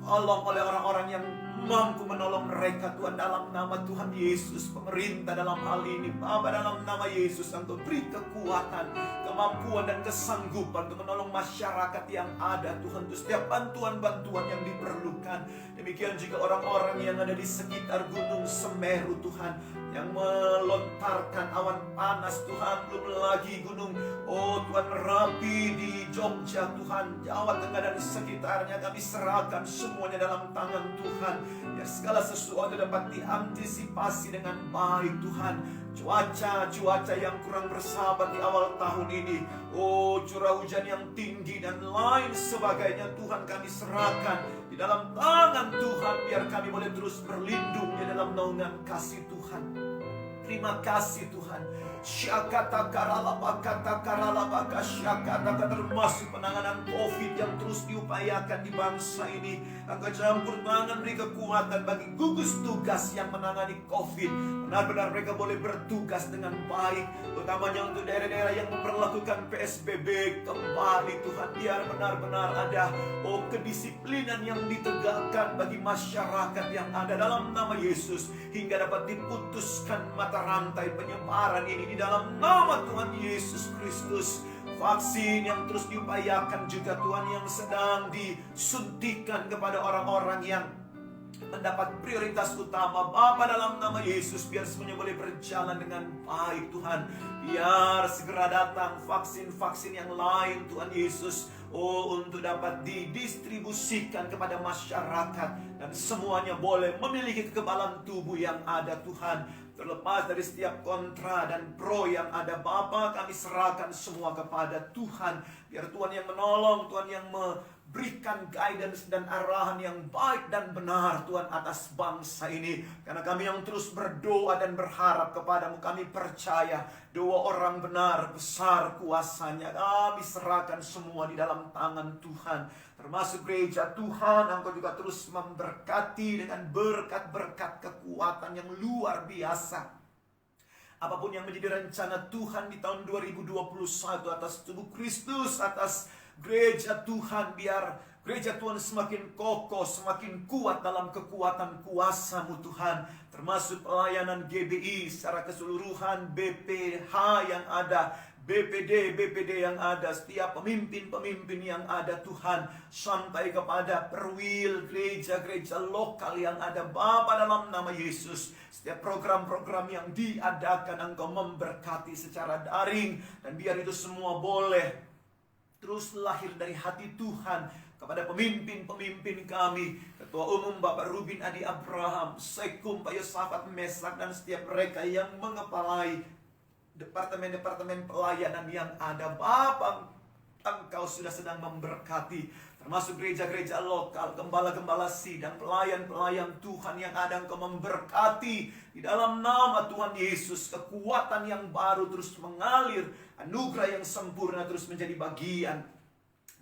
ditolong oleh orang-orang yang mampu menolong mereka Tuhan, dalam nama Tuhan Yesus. Pemerintah dalam hal ini Bapa, dalam nama Yesus Engkau beri kekuatan, kemampuan dan kesanggupan untuk menolong masyarakat yang ada Tuhan, untuk setiap bantuan-bantuan yang diperlukan. Demikian juga orang-orang yang ada di sekitar Gunung Semeru Tuhan, yang melontarkan awan panas Tuhan, belum lagi gunung Tuhan Merapi di Jogja Tuhan, Jawa Tengah dan sekitarnya, kami serahkan semuanya dalam tangan Tuhan. Ya, segala sesuatu dapat diantisipasi dengan baik Tuhan. Cuaca yang kurang bersahabat di awal tahun ini, curah hujan yang tinggi dan lain sebagainya Tuhan, kami serahkan di dalam tangan Tuhan. Biar kami boleh terus berlindung di dalam naungan kasih Tuhan. Terima kasih Tuhan. Syakata karalabakata karalabaka syakata, termasuk penanganan COVID yang terus diupayakan di bangsa ini. Engkau campur tangan, beri kekuatan bagi gugus tugas yang menangani COVID. Benar-benar mereka boleh bertugas dengan baik, utamanya untuk daerah-daerah yang memperlakukan PSBB kembali Tuhan. Biar benar-benar ada kedisiplinan yang ditegakkan bagi masyarakat yang ada dalam nama Yesus, hingga dapat diputuskan mata rantai penyebaran ini di dalam nama Tuhan Yesus Kristus. Vaksin yang terus diupayakan juga Tuhan, yang sedang disuntikan kepada orang-orang yang mendapat prioritas utama. Bapa, dalam nama Yesus, biar semuanya boleh berjalan dengan baik Tuhan. Biar segera datang vaksin-vaksin yang lain Tuhan Yesus, untuk dapat didistribusikan kepada masyarakat, dan semuanya boleh memiliki kekebalan tubuh yang ada Tuhan. Terlepas dari setiap kontra dan pro yang ada, Bapa, kami serahkan semua kepada Tuhan. Biar Tuhan yang menolong, Tuhan yang memberikan guidance dan arahan yang baik dan benar Tuhan atas bangsa ini. Karena kami yang terus berdoa dan berharap kepadamu, kami percaya doa orang benar besar kuasanya. Kami serahkan semua di dalam tangan Tuhan, termasuk gereja Tuhan. Engkau juga terus memberkati dengan berkat-berkat kekuatan yang luar biasa. Apapun yang menjadi rencana Tuhan di tahun 2021 atas tubuh Kristus, atas gereja Tuhan, biar gereja Tuhan semakin kokoh, semakin kuat dalam kekuatan kuasa-Mu Tuhan. Termasuk pelayanan GBI secara keseluruhan, BPH yang ada, BPD yang ada, setiap pemimpin-pemimpin yang ada Tuhan, sampai kepada perwil gereja-gereja lokal yang ada. Bapa, dalam nama Yesus, setiap program-program yang diadakan Engkau memberkati secara daring, dan biar itu semua boleh terus lahir dari hati Tuhan kepada pemimpin-pemimpin kami, Ketua Umum Bapak Rubin Adi Abraham, Sekum Pak Yosafat Mesak, dan setiap mereka yang mengepalai departemen-departemen pelayanan yang ada. Bapa, Engkau sudah sedang memberkati, termasuk gereja-gereja lokal, gembala-gembala sidang, pelayan-pelayan Tuhan yang ada. Engkau memberkati di dalam nama Tuhan Yesus. Kekuatan yang baru terus mengalir, anugerah yang sempurna terus menjadi bagian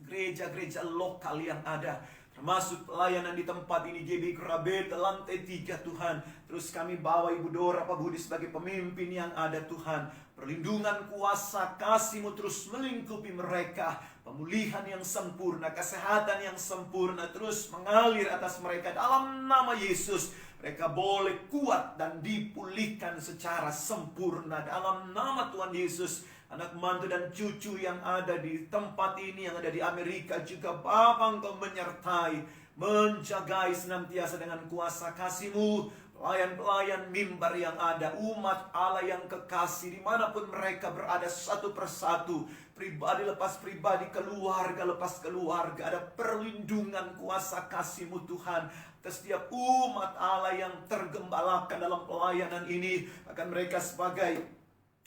gereja-gereja lokal yang ada, termasuk pelayanan di tempat ini GB Kerabet lantai 3 Tuhan. Terus kami bawa Ibu Dora Pak Budi sebagai pemimpin yang ada Tuhan. Perlindungan kuasa kasih-Mu terus melingkupi mereka. Pemulihan yang sempurna, kesehatan yang sempurna terus mengalir atas mereka dalam nama Yesus. Mereka boleh kuat dan dipulihkan secara sempurna dalam nama Tuhan Yesus. Anak mantu dan cucu yang ada di tempat ini, yang ada di Amerika juga, Bapa, Engkau menyertai, menjagai senantiasa dengan kuasa kasih-Mu. Pelayan-pelayan mimbar yang ada, umat Allah yang kekasih, dimanapun mereka berada satu persatu, pribadi lepas pribadi, keluarga lepas keluarga, ada perlindungan kuasa kasih-Mu Tuhan atas setiap umat Allah yang tergembalakan dalam pelayanan ini. Bahkan mereka sebagai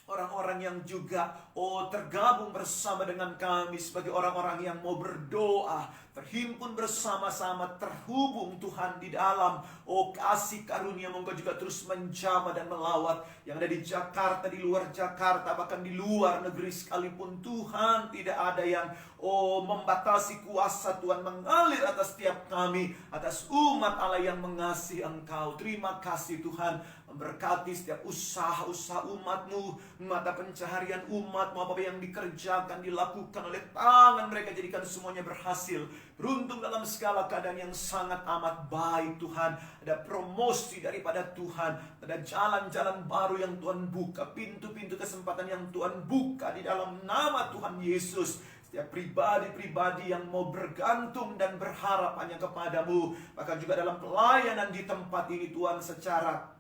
orang-orang yang juga tergabung bersama dengan kami, sebagai orang-orang yang mau berdoa, terhimpun bersama-sama, terhubung Tuhan di dalam kasih karunia. Engkau juga terus menjamah dan melawat yang ada di Jakarta, di luar Jakarta, bahkan di luar negeri sekalipun Tuhan. Tidak ada yang membatasi kuasa Tuhan mengalir atas setiap kami, atas umat Allah yang mengasihi Engkau. Terima kasih Tuhan, memberkati setiap usaha-usaha umat-Mu, mata pencaharian umat-Mu, apa yang dikerjakan, dilakukan oleh tangan mereka, jadikan semuanya berhasil. Beruntung dalam segala keadaan yang sangat amat baik Tuhan. Ada promosi daripada Tuhan, ada jalan-jalan baru yang Tuhan buka, pintu-pintu kesempatan yang Tuhan buka di dalam nama Tuhan Yesus. Setiap pribadi-pribadi yang mau bergantung dan berharap hanya kepadamu, bahkan juga dalam pelayanan di tempat ini Tuhan, secara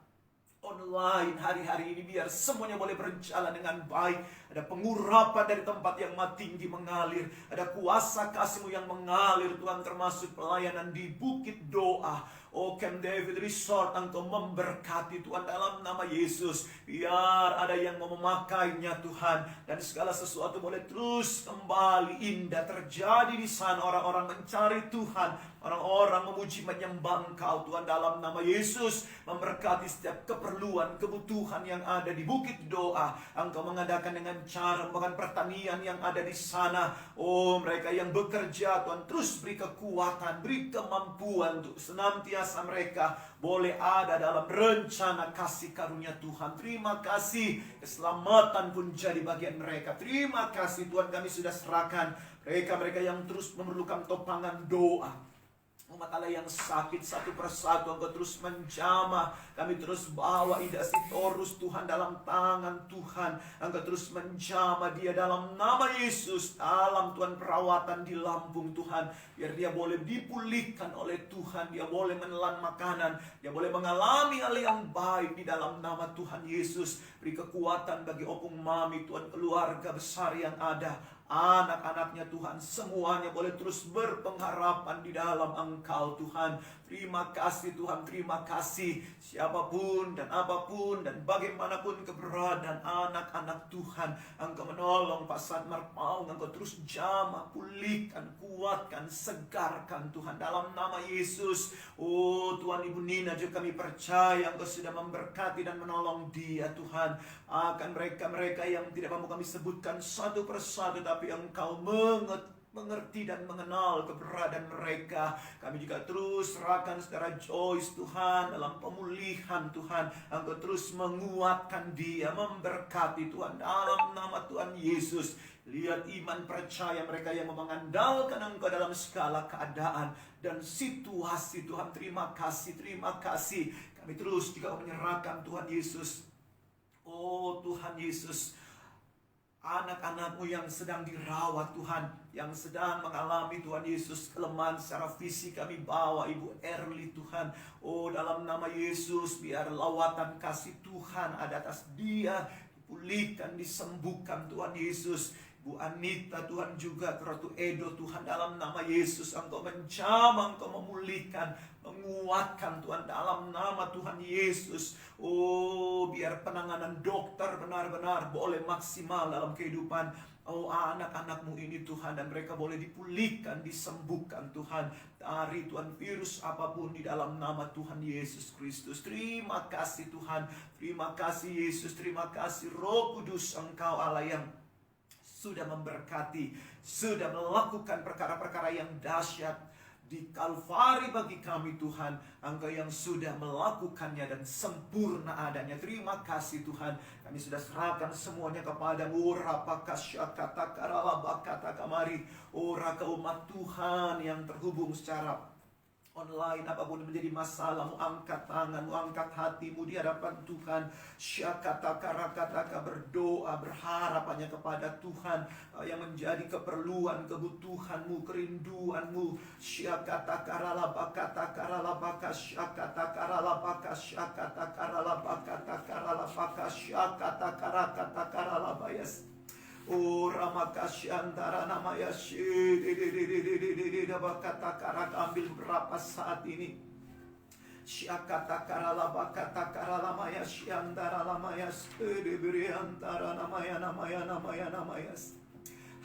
online hari-hari ini, biar semuanya boleh berjalan dengan baik. Ada pengurapan dari tempat yang maha tinggi mengalir, ada kuasa kasih-Mu yang mengalir Tuhan, termasuk pelayanan di Bukit Doa. Oh Camp David Resort, Engkau memberkati Tuhan dalam nama Yesus. Biar ada yang mau memakainya Tuhan, dan segala sesuatu boleh terus kembali indah terjadi di sana. Orang-orang mencari Tuhan, orang-orang memuji menyembah Engkau Tuhan dalam nama Yesus. Memberkati setiap keperluan, kebutuhan yang ada di Bukit Doa. Engkau mengadakan dengan cara bahkan pertanian yang ada di sana. Oh mereka yang bekerja Tuhan, terus beri kekuatan, beri kemampuan untuk senantiasa mereka boleh ada dalam rencana kasih karunia Tuhan. Terima kasih, keselamatan pun jadi bagian mereka. Terima kasih Tuhan, kami sudah serahkan mereka-mereka yang terus memerlukan topangan doa. Umat Allah yang sakit satu persatu Engkau terus menjamah. Kami terus bawa Ida Sitorus Tuhan dalam tangan Tuhan. Engkau terus menjamah dia dalam nama Yesus. Dalam Tuhan perawatan di Lampung Tuhan, biar dia boleh dipulihkan oleh Tuhan. Dia boleh menelan makanan, dia boleh mengalami hal yang baik di dalam nama Tuhan Yesus. Beri kekuatan bagi Opung Mami Tuhan, keluarga besar yang ada, anak-anaknya Tuhan, semuanya boleh terus berpengharapan di dalam Engkau Tuhan. Terima kasih Tuhan, terima kasih. Siapapun dan apapun dan bagaimanapun keberadaan anak-anak Tuhan, Engkau menolong Pak Satmar Paung. Engkau terus jamah, pulihkan, kuatkan, segarkan Tuhan dalam nama Yesus. Oh Tuhan, Ibu Nina juga kami percaya Engkau sudah memberkati dan menolong dia Tuhan. Akan mereka-mereka yang tidak mampu kami sebutkan satu persatu, tapi Engkau mengerti dan mengenal keberadaan mereka. Kami juga terus serahkan saudara Joyce Tuhan dalam pemulihan Tuhan. Engkau terus menguatkan dia, memberkati Tuhan dalam nama Tuhan Yesus. Lihat iman percaya mereka yang mengandalkan Engkau dalam segala keadaan dan situasi Tuhan. Terima kasih, terima kasih. Kami terus juga menyerahkan Tuhan Yesus. Oh Tuhan Yesus, anak-anakmu yang sedang dirawat Tuhan, yang sedang mengalami Tuhan Yesus kelemahan secara fisik, kami bawa Ibu Erli Tuhan. Oh dalam nama Yesus, biar lawatan kasih Tuhan ada atas dia, dipulihkan, disembuhkan Tuhan Yesus. Bu Anita Tuhan juga, Ratu Edo Tuhan, dalam nama Yesus Engkau menjamah, Engkau memulihkan, menguatkan Tuhan dalam nama Tuhan Yesus. Oh biar penanganan dokter benar-benar boleh maksimal dalam kehidupan anak-anakmu ini Tuhan, dan mereka boleh dipulihkan, disembuhkan Tuhan dari Tuhan virus apapun di dalam nama Tuhan Yesus Kristus. Terima kasih Tuhan, terima kasih Yesus, terima kasih Roh Kudus, Engkau Allah yang sudah memberkati, sudah melakukan perkara-perkara yang dahsyat di Kalvari bagi kami Tuhan. Engkau yang sudah melakukannya dan sempurna adanya. Terima kasih Tuhan. Kami sudah serahkan semuanya kepadamu. Rapakasyakata karalabakata kamari. Ora ke umat Tuhan yang terhubung secara online, apapun menjadi masalahmu, angkat tanganmu, angkat hatimu di hadapan Tuhan. Syakataka rakataka, berdoa, berharap hanya kepada Tuhan yang menjadi keperluan, kebutuhanmu, kerinduanmu. Syakataka ralabakata karalabaka, syakataka ralabaka, syakataka ralabakata karalabaka, syakataka rakataka karalabayas. Oh Ramakashyantara namanya bakata karak, ambil berapa saat ini. Syakata karalabakata karalamaya syantara lamaya diberi antara namanya.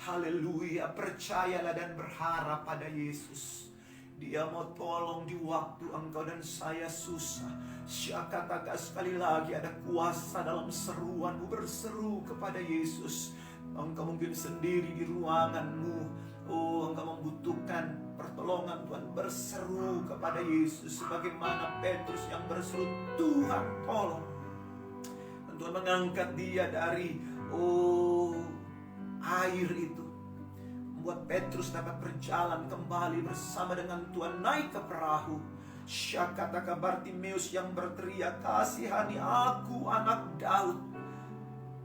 Haleluya, percayalah dan berharap pada Yesus. Dia mau tolong di waktu engkau dan saya susah. Syakata sekali lagi ada kuasa dalam seruanmu, berseru kepada Yesus. Engkau mungkin sendiri di ruanganmu. Oh, engkau membutuhkan pertolongan Tuhan, berseru kepada Yesus sebagaimana Petrus yang berseru, Tuhan tolong. Dan Tuhan mengangkat dia dari air itu, membuat Petrus dapat berjalan kembali bersama dengan Tuhan, naik ke perahu. Syakataka Bartimeus yang berteriak, kasihani aku anak Daud,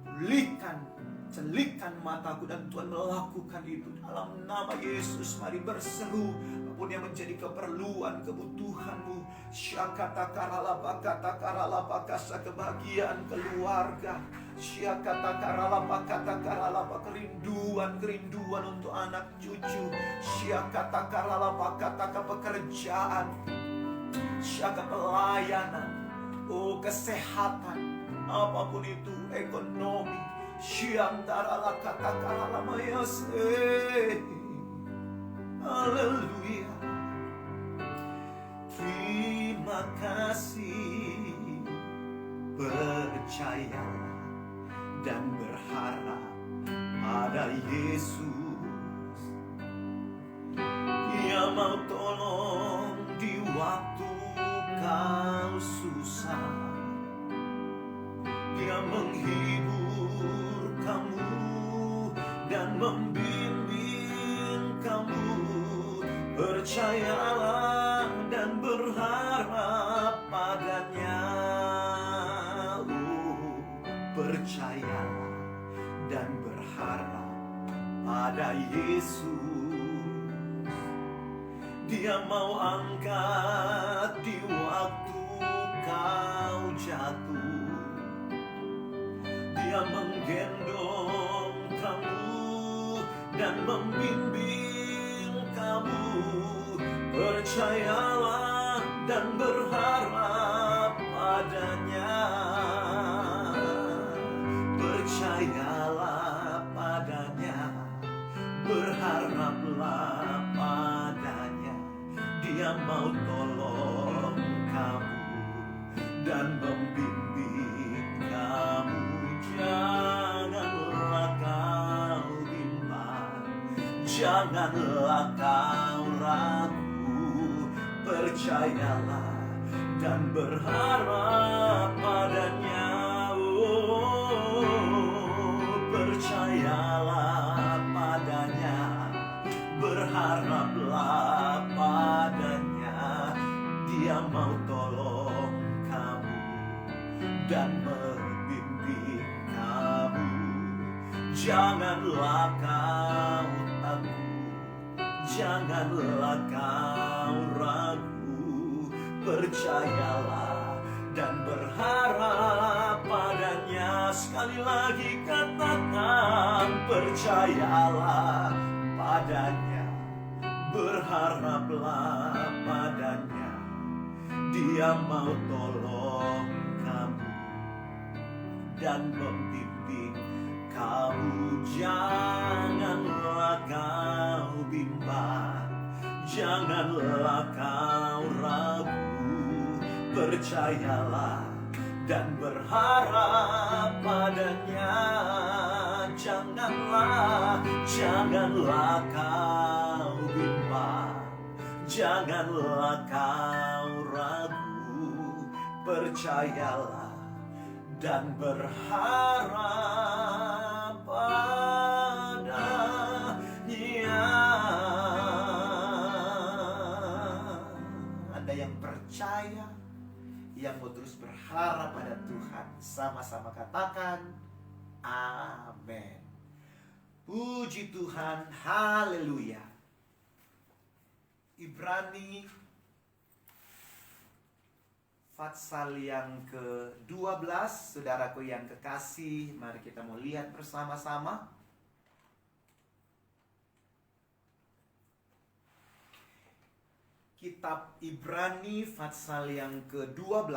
pulihkan, celikan mataku, dan Tuhan melakukan itu dalam nama Yesus. Mari berseru apapun yang menjadi keperluan, kebutuhanmu. Syakata karalabakata karalabakasa, kebahagiaan keluarga. Syakata karalabakata karalabak, kerinduan untuk anak cucu. Syakata karalabakata, pekerjaan. jaga pelayanan, kesehatan, apapun itu, ekonomi, Syiantara kata-kata mayase. Haleluya. Terima kasih. Percayalah dan berharap pada Yesus. Dia mau tolong di waktu kau susah. Dia menghibur kamu dan membimbing kamu. Percayalah dan berharap padanya. Percayalah dan berharap pada Yesus. Dia mau angkat di waktu kau jatuh. Dia menggendong kamu dan membimbing kamu. Percayalah dan berharap padanya. Percayalah padanya, berharaplah padanya. Dia mau tolong kamu dan membimbing kamu. Janganlah kau bimbang, janganlah kau ragu. Percayalah dan berharap padanya. Percayalah padanya, berharaplah padanya. Dia mau tolong kamu dan membimbing kamu. Janganlah kau takut, janganlah kau ragu. Percayalah dan berharap padanya. Sekali lagi katakan, percayalah padanya, berharaplah padanya. Dia mau tolong kamu dan membimbing kamu. Janganlah kau bimbang, janganlah kau ragu. Percayalah dan berharap padanya. Janganlah kau bimbang, janganlah kau ragu. Percayalah dan berharap padanya. Ada yang percaya, yang mau terus berharap pada Tuhan, sama-sama katakan amin. Puji Tuhan, haleluya. Ibrani Fatsal yang ke-12, saudaraku yang kekasih, mari kita mau lihat bersama-sama. Kitab Ibrani Fatsal yang ke-12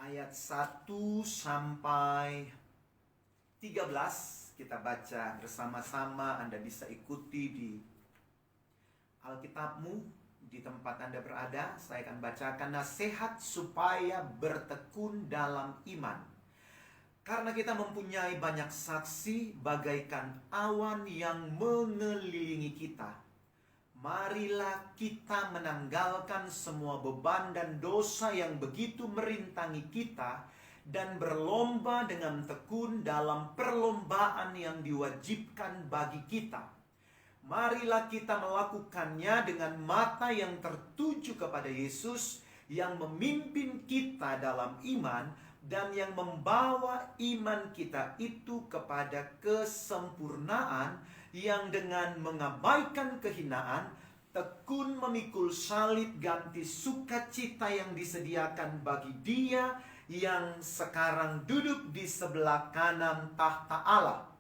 ayat 1 sampai 13 kita baca bersama-sama. Anda bisa ikuti di Alkitabmu di tempat Anda berada. Saya akan bacakan nasihat supaya bertekun dalam iman. Karena kita mempunyai banyak saksi bagaikan awan yang mengelilingi kita. Marilah kita menanggalkan semua beban dan dosa yang begitu merintangi kita dan berlomba dengan tekun dalam perlombaan yang diwajibkan bagi kita. Marilah kita melakukannya dengan mata yang tertuju kepada Yesus yang memimpin kita dalam iman dan yang membawa iman kita itu kepada kesempurnaan, yang dengan mengabaikan kehinaan, tekun memikul salib ganti sukacita yang disediakan bagi Dia yang sekarang duduk di sebelah kanan tahta Allah.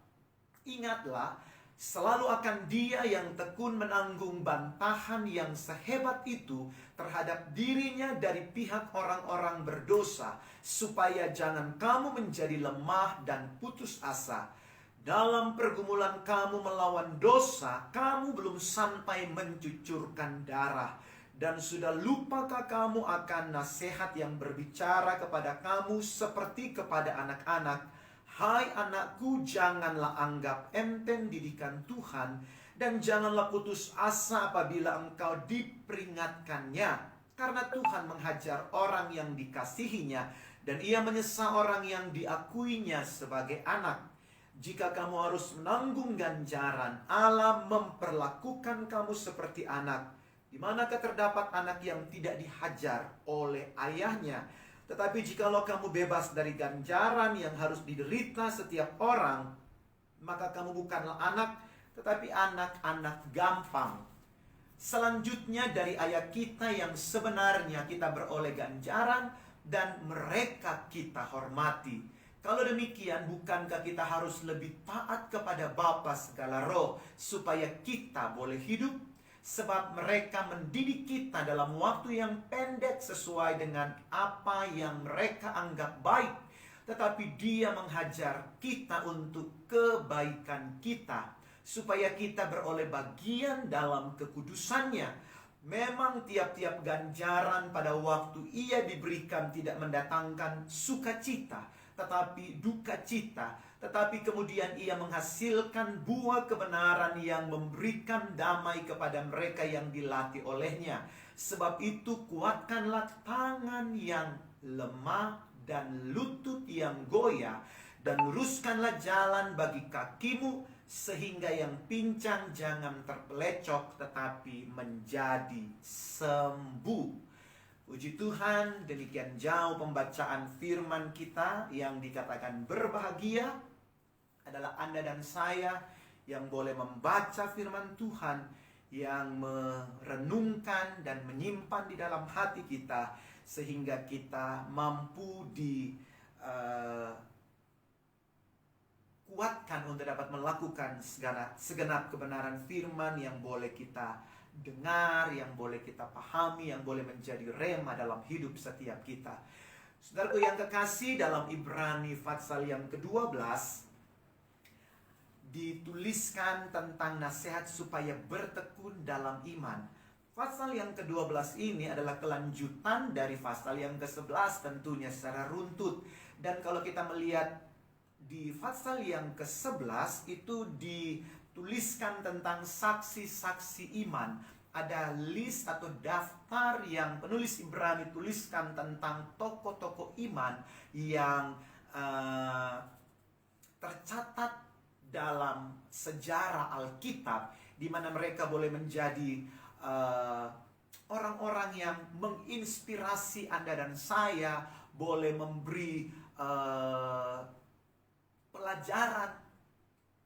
Ingatlah Selalu akan dia yang tekun menanggung bantahan yang sehebat itu terhadap dirinya dari pihak orang-orang berdosa, supaya jangan kamu menjadi lemah dan putus asa. Dalam pergumulan kamu melawan dosa, kamu belum sampai mencucurkan darah. Dan sudah lupakah kamu akan nasihat yang berbicara kepada kamu seperti kepada anak-anak? Hai anakku, janganlah anggap enteng didikan Tuhan, dan janganlah putus asa apabila engkau diperingatkannya. Karena Tuhan menghajar orang yang dikasihinya, dan ia menyesa orang yang diakuinya sebagai anak. Jika kamu harus menanggung ganjaran, Allah memperlakukan kamu seperti anak. Di manakah terdapat anak yang tidak dihajar oleh ayahnya? Tetapi jikalau kamu bebas dari ganjaran yang harus diderita setiap orang, maka kamu bukanlah anak, tetapi anak-anak gampang. Selanjutnya dari ayat kita yang sebenarnya kita beroleh ganjaran dan mereka kita hormati. Kalau demikian, bukankah kita harus lebih taat kepada Bapa segala roh supaya kita boleh hidup? Sebab mereka mendidik kita dalam waktu yang pendek sesuai dengan apa yang mereka anggap baik. Tetapi dia menghajar kita untuk kebaikan kita, supaya kita beroleh bagian dalam kekudusannya. Memang tiap-tiap ganjaran pada waktu ia diberikan tidak mendatangkan sukacita, tetapi duka cita. Tetapi kemudian ia menghasilkan buah kebenaran yang memberikan damai kepada mereka yang dilatih olehnya. Sebab itu kuatkanlah tangan yang lemah dan lutut yang goyah, dan luruskanlah jalan bagi kakimu, sehingga yang pincang jangan terpelecok tetapi menjadi sembuh. Puji Tuhan, demikian jauh pembacaan firman kita yang dikatakan berbahagia adalah Anda dan saya yang boleh membaca firman Tuhan, yang merenungkan dan menyimpan di dalam hati kita, sehingga kita mampu kuatkan untuk dapat melakukan segenap kebenaran firman yang boleh kita dengar, yang boleh kita pahami, yang boleh menjadi rema dalam hidup setiap kita. Saudaraku yang kekasih, dalam Ibrani pasal yang ke-12 dituliskan tentang nasihat supaya bertekun dalam iman. Pasal yang ke-12 ini adalah kelanjutan dari pasal yang ke-11 tentunya secara runtut. Dan kalau kita melihat di pasal yang ke-11 itu dituliskan tentang saksi-saksi iman. Ada list atau daftar yang penulis Ibrani tuliskan tentang tokoh-tokoh iman yang tercatat dalam sejarah Alkitab, di mana mereka boleh menjadi orang-orang yang menginspirasi Anda dan saya, boleh memberi pelajaran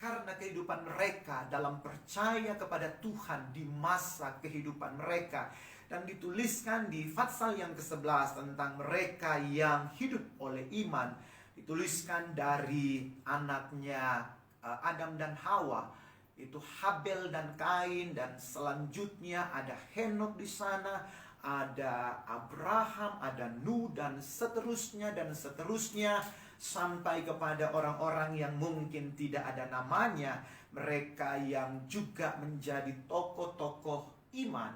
karena kehidupan mereka dalam percaya kepada Tuhan di masa kehidupan mereka. Dan dituliskan di pasal yang ke-11 tentang mereka yang hidup oleh iman. Dituliskan dari anaknya Adam dan Hawa, itu Habel dan Kain, dan selanjutnya ada Henok di sana, ada Abraham, ada Nuh, dan seterusnya sampai kepada orang-orang yang mungkin tidak ada namanya, mereka yang juga menjadi tokoh-tokoh iman.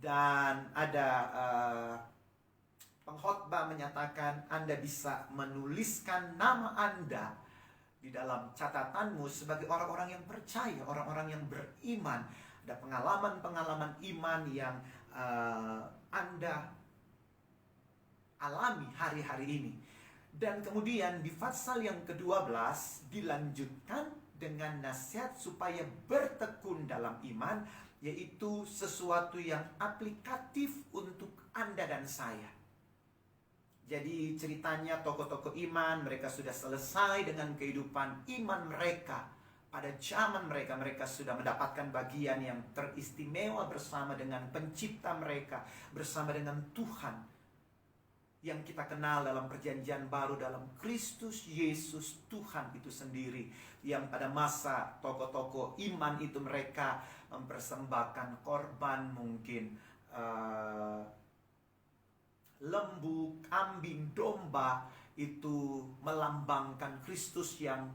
Dan ada pengkhotbah menyatakan Anda bisa menuliskan nama Anda di dalam catatanmu sebagai orang-orang yang percaya, orang-orang yang beriman. Ada pengalaman-pengalaman iman yang Anda alami hari-hari ini. Dan kemudian di pasal yang ke-12 dilanjutkan dengan nasihat supaya bertekun dalam iman, yaitu sesuatu yang aplikatif untuk Anda dan saya. Jadi ceritanya tokoh-tokoh iman, mereka sudah selesai dengan kehidupan iman mereka. Pada zaman mereka, mereka sudah mendapatkan bagian yang teristimewa bersama dengan pencipta mereka, bersama dengan Tuhan. yang kita kenal dalam perjanjian baru dalam Kristus Yesus Tuhan itu sendiri, yang pada masa tokoh-tokoh iman itu mereka mempersembahkan korban, mungkin lembu, kambing, domba, itu melambangkan Kristus yang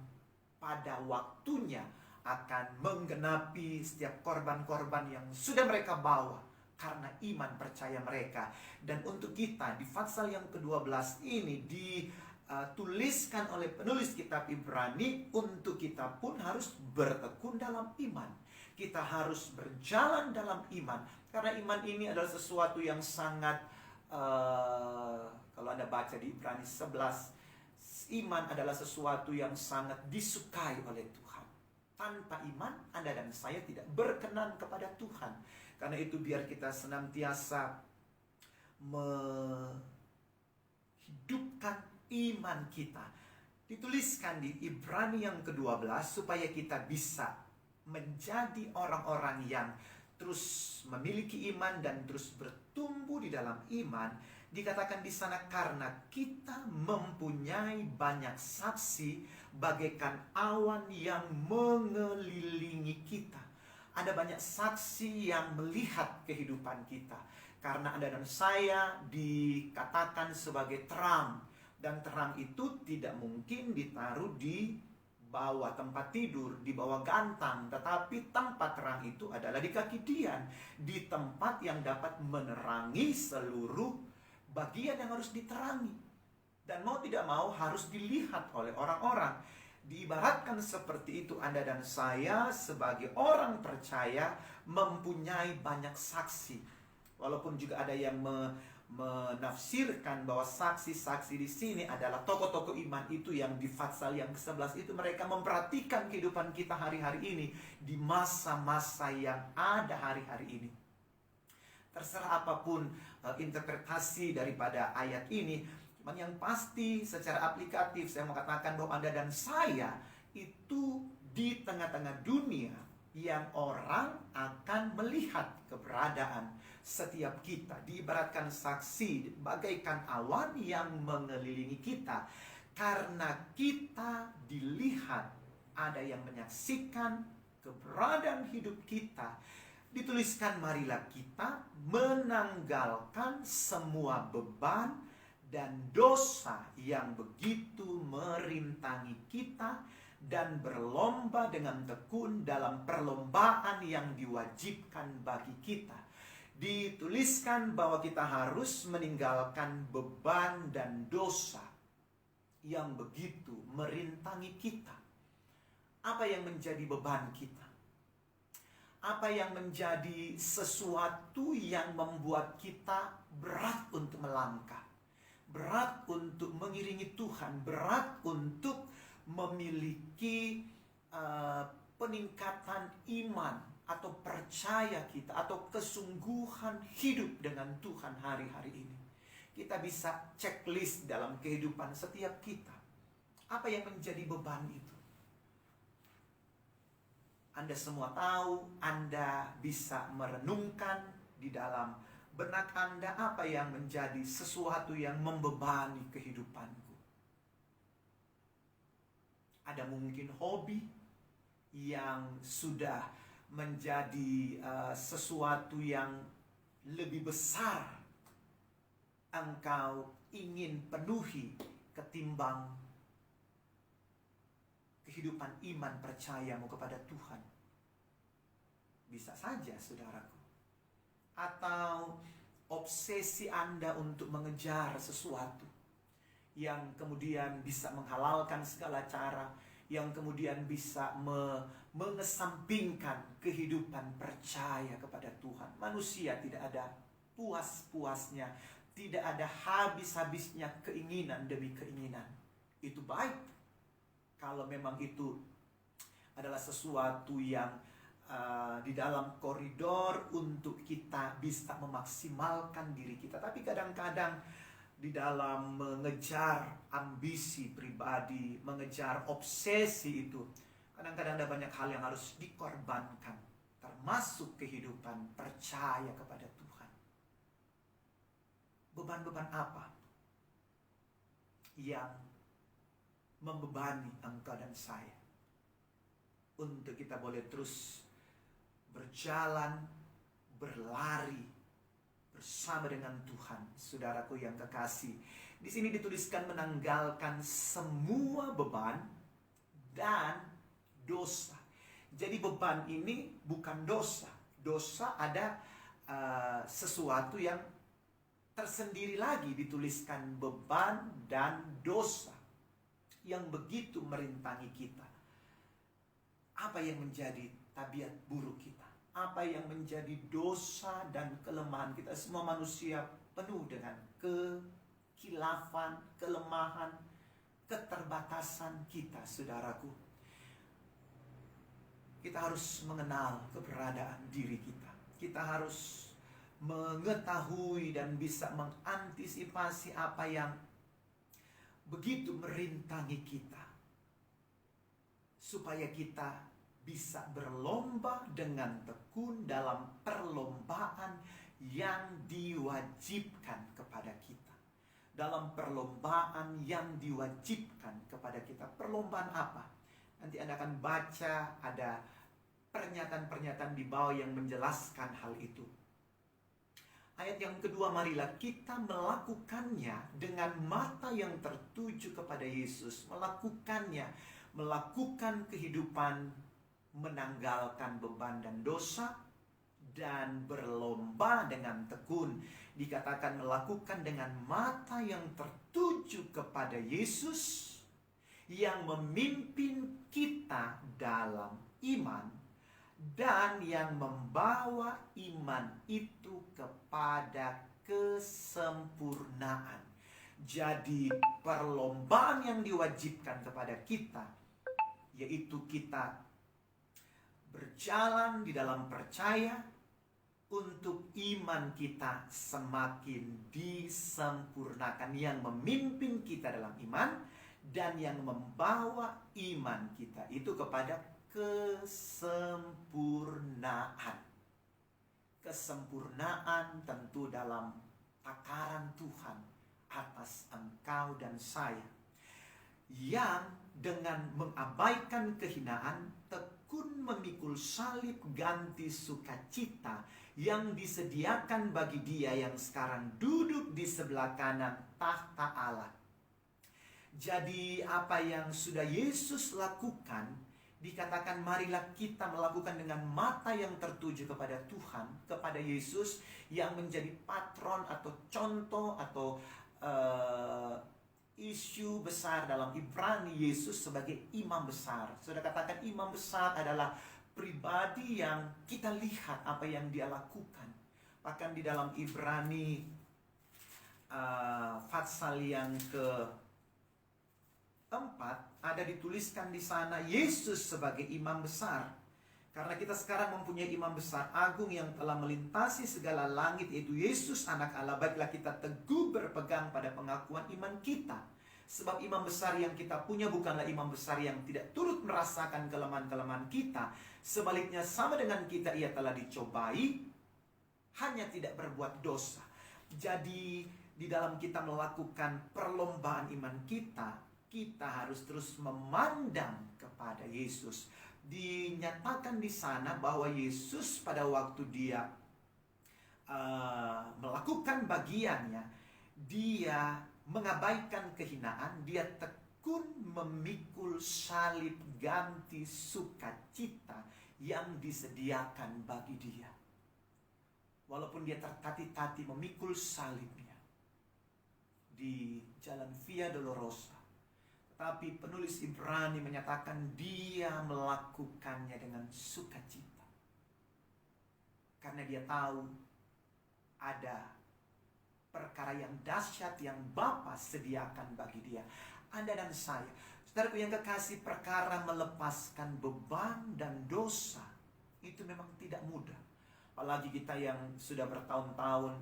pada waktunya akan menggenapi setiap korban-korban yang sudah mereka bawa karena iman percaya mereka. Dan untuk kita di pasal yang ke-12 ini dituliskan oleh penulis kitab Ibrani, untuk kita pun harus bertekun dalam iman. Kita harus berjalan dalam iman, karena iman ini adalah sesuatu yang sangat kalau Anda baca di Ibrani 11, iman adalah sesuatu yang sangat disukai oleh Tuhan. Tanpa iman, Anda dan saya tidak berkenan kepada Tuhan. Karena itu biar kita senantiasa menghidupkan iman kita. Dituliskan di Ibrani yang ke-12 supaya kita bisa menjadi orang-orang yang terus memiliki iman dan terus bertumbuh di dalam iman. Dikatakan di sana, karena kita mempunyai banyak saksi bagaikan awan yang mengelilingi kita. Ada banyak saksi yang melihat kehidupan kita. Karena Anda dan saya dikatakan sebagai terang. Dan terang itu tidak mungkin ditaruh di bawah tempat tidur, di bawah gantang. Tetapi tempat terang itu adalah di kaki dian, di tempat yang dapat menerangi seluruh bagian yang harus diterangi. Dan mau tidak mau harus dilihat oleh orang-orang. Diibaratkan seperti itu, Anda dan saya sebagai orang percaya mempunyai banyak saksi. Walaupun juga ada yang menafsirkan bahwa saksi-saksi di sini adalah tokoh-tokoh iman itu yang di pasal yang ke-11 itu mereka memperhatikan kehidupan kita hari-hari ini di masa-masa yang ada hari-hari ini. Terserah apapun interpretasi daripada ayat ini, cuman yang pasti secara aplikatif saya mau katakan bahwa Anda dan saya itu di tengah-tengah dunia yang orang akan melihat keberadaan setiap kita. Diibaratkan saksi bagaikan awan yang mengelilingi kita. Karena kita dilihat, ada yang menyaksikan keberadaan hidup kita. Dituliskan, marilah kita menanggalkan semua beban dan dosa yang begitu merintangi kita, dan berlomba dengan tekun dalam perlombaan yang diwajibkan bagi kita. Dituliskan bahwa kita harus meninggalkan beban dan dosa yang begitu merintangi kita. Apa yang menjadi beban kita? Apa yang menjadi sesuatu yang membuat kita berat untuk melangkah, berat untuk mengiringi Tuhan, berat untuk memiliki peningkatan iman atau percaya kita, atau kesungguhan hidup dengan Tuhan hari-hari ini. Kita bisa checklist dalam kehidupan setiap kita. Apa yang menjadi beban itu? Anda semua tahu, Anda bisa merenungkan di dalam benak Anda apa yang menjadi sesuatu yang membebani kehidupanku. Ada mungkin hobi yang sudah menjadi sesuatu yang lebih besar engkau ingin penuhi ketimbang kehidupan iman percayamu kepada Tuhan. Bisa saja, saudaraku. Atau obsesi Anda untuk mengejar sesuatu yang kemudian bisa menghalalkan segala cara, yang kemudian bisa mengesampingkan kehidupan percaya kepada Tuhan. Manusia tidak ada puas-puasnya, tidak ada habis-habisnya keinginan demi keinginan. Itu baik kalau memang itu adalah sesuatu yang di dalam koridor untuk kita bisa memaksimalkan diri kita. Tapi kadang-kadang di dalam mengejar ambisi pribadi, mengejar obsesi itu, kadang-kadang ada banyak hal yang harus dikorbankan, termasuk kehidupan percaya kepada Tuhan. Beban-beban apa yang membebani engkau dan saya, untuk kita boleh terus berjalan, berlari bersama dengan Tuhan. Saudaraku yang kekasih, di sini dituliskan menanggalkan semua beban dan dosa. Jadi beban ini bukan dosa. Dosa ada sesuatu yang tersendiri lagi, dituliskan beban dan dosa yang begitu merintangi kita. Apa yang menjadi tabiat buruk kita? Apa yang menjadi dosa dan kelemahan kita? Semua manusia penuh dengan kekilafan, kelemahan, keterbatasan kita, saudaraku. Kita harus mengenal keberadaan diri kita. Kita harus mengetahui dan bisa mengantisipasi apa yang begitu merintangi kita, supaya kita bisa berlomba dengan tekun dalam perlombaan yang diwajibkan kepada kita. Dalam perlombaan yang diwajibkan kepada kita. Perlombaan apa? Nanti Anda akan baca, ada pernyataan-pernyataan di bawah yang menjelaskan hal itu. Ayat yang kedua, marilah kita melakukannya dengan mata yang tertuju kepada Yesus. Melakukan kehidupan, menanggalkan beban dan dosa, dan berlomba dengan tekun. Dikatakan melakukan dengan mata yang tertuju kepada Yesus, yang memimpin kita dalam iman, dan yang membawa iman itu kepada kesempurnaan. Jadi perlombaan yang diwajibkan kepada kita, yaitu kita berjalan di dalam percaya untuk iman kita semakin disempurnakan, yang memimpin kita dalam iman dan yang membawa iman kita itu kepada kesempurnaan. Kesempurnaan tentu dalam takaran Tuhan atas engkau dan saya, yang dengan mengabaikan kehinaan tekun memikul salib ganti sukacita yang disediakan bagi Dia yang sekarang duduk di sebelah kanan tahta Allah. Jadi apa yang sudah Yesus lakukan, dikatakan marilah kita melakukan dengan mata yang tertuju kepada Tuhan, kepada Yesus yang menjadi patron atau contoh atau isu besar dalam Ibrani, Yesus sebagai imam besar. Sudah katakan imam besar adalah pribadi yang kita lihat apa yang dia lakukan. Bahkan di dalam Ibrani pasal yang keempat ada dituliskan di sana Yesus sebagai imam besar. Karena kita sekarang mempunyai imam besar agung yang telah melintasi segala langit, yaitu Yesus anak Allah. Baiklah kita teguh berpegang pada pengakuan iman kita. Sebab imam besar yang kita punya bukanlah imam besar yang tidak turut merasakan kelemahan-kelemahan kita. Sebaliknya sama dengan kita ia telah dicobai, hanya tidak berbuat dosa. Jadi di dalam kita melakukan perlombaan iman kita, kita harus terus memandang kepada Yesus. Dinyatakan di sana bahwa Yesus pada waktu dia melakukan bagiannya, dia mengabaikan kehinaan, dia tekun memikul salib ganti sukacita yang disediakan bagi dia. Walaupun dia tertati-tati memikul salibnya di jalan Via Dolorosa, tapi penulis Ibrani menyatakan dia melakukannya dengan sukacita. Karena dia tahu ada perkara yang dahsyat yang Bapa sediakan bagi dia. Anda dan saya, saudaraku yang kekasih, perkara melepaskan beban dan dosa itu memang tidak mudah. Apalagi kita yang sudah bertahun-tahun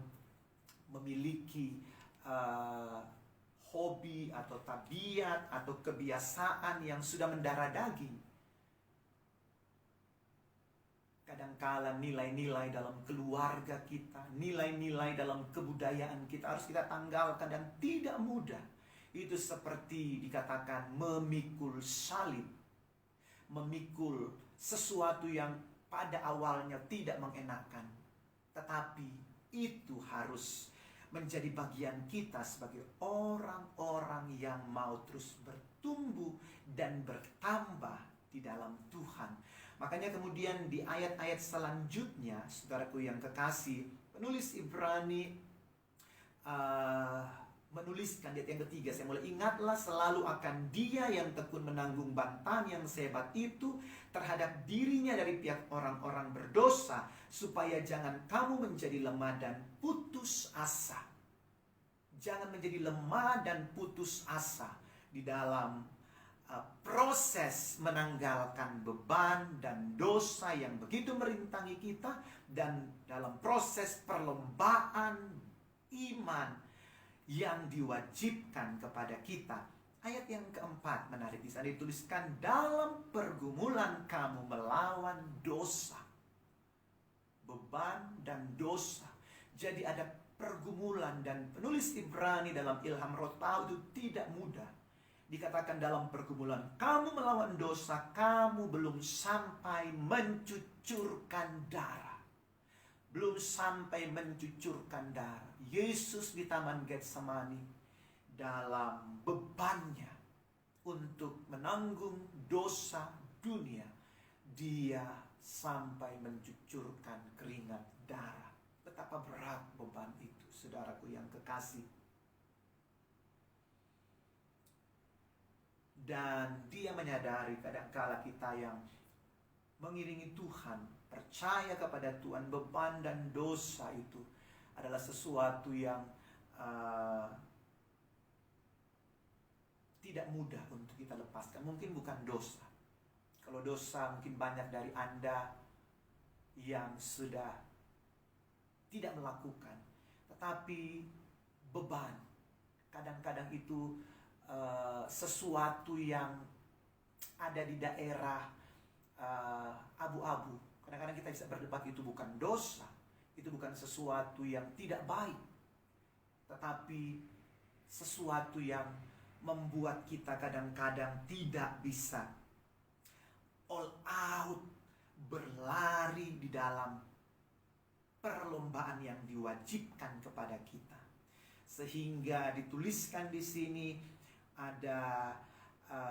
memiliki hobi atau tabiat atau kebiasaan yang sudah mendarah daging. Kadangkala nilai-nilai dalam keluarga kita, nilai-nilai dalam kebudayaan kita harus kita tanggalkan, dan tidak mudah. itu seperti dikatakan memikul salib, memikul sesuatu yang pada awalnya tidak mengenakan, tetapi itu harus menjadi bagian kita sebagai orang-orang yang mau terus bertumbuh dan bertambah di dalam Tuhan. Makanya kemudian di ayat-ayat selanjutnya, saudaraku yang kekasih, penulis Ibrani menuliskan di ayat yang ketiga, saya mulai, ingatlah selalu akan Dia yang tekun menanggung bantahan yang sehebat itu terhadap dirinya dari pihak orang-orang berdosa, supaya jangan kamu menjadi lemah dan putus asa. Jangan menjadi lemah dan putus asa di dalam proses menanggalkan beban dan dosa yang begitu merintangi kita, dan dalam proses perlombaan iman yang diwajibkan kepada kita. Ayat yang keempat menarik, di sana dituliskan, dalam pergumulan kamu melawan dosa. Beban dan dosa. Jadi ada pergumulan, dan penulis Ibrani dalam ilham roh tahu itu tidak mudah. Dikatakan dalam pergumulan kamu melawan dosa, kamu belum sampai mencucurkan darah. Belum sampai mencucurkan darah. Yesus di Taman Getsemani dalam bebannya untuk menanggung dosa dunia, Dia sampai mencucurkan keringat darah. Betapa berat beban itu, saudaraku yang kekasih. Dan Dia menyadari kadangkala kita yang mengiringi Tuhan, percaya kepada Tuhan, beban dan dosa itu adalah sesuatu yang tidak mudah untuk kita lepaskan. Mungkin bukan dosa. Kalau dosa, mungkin banyak dari Anda yang sudah tidak melakukan. Tetapi beban, kadang-kadang itu sesuatu yang ada di daerah abu-abu. Kadang-kadang kita bisa berdebat itu bukan dosa, itu bukan sesuatu yang tidak baik, tetapi sesuatu yang membuat kita kadang-kadang tidak bisa all out, berlari di dalam perlombaan yang diwajibkan kepada kita. Sehingga dituliskan di sini ada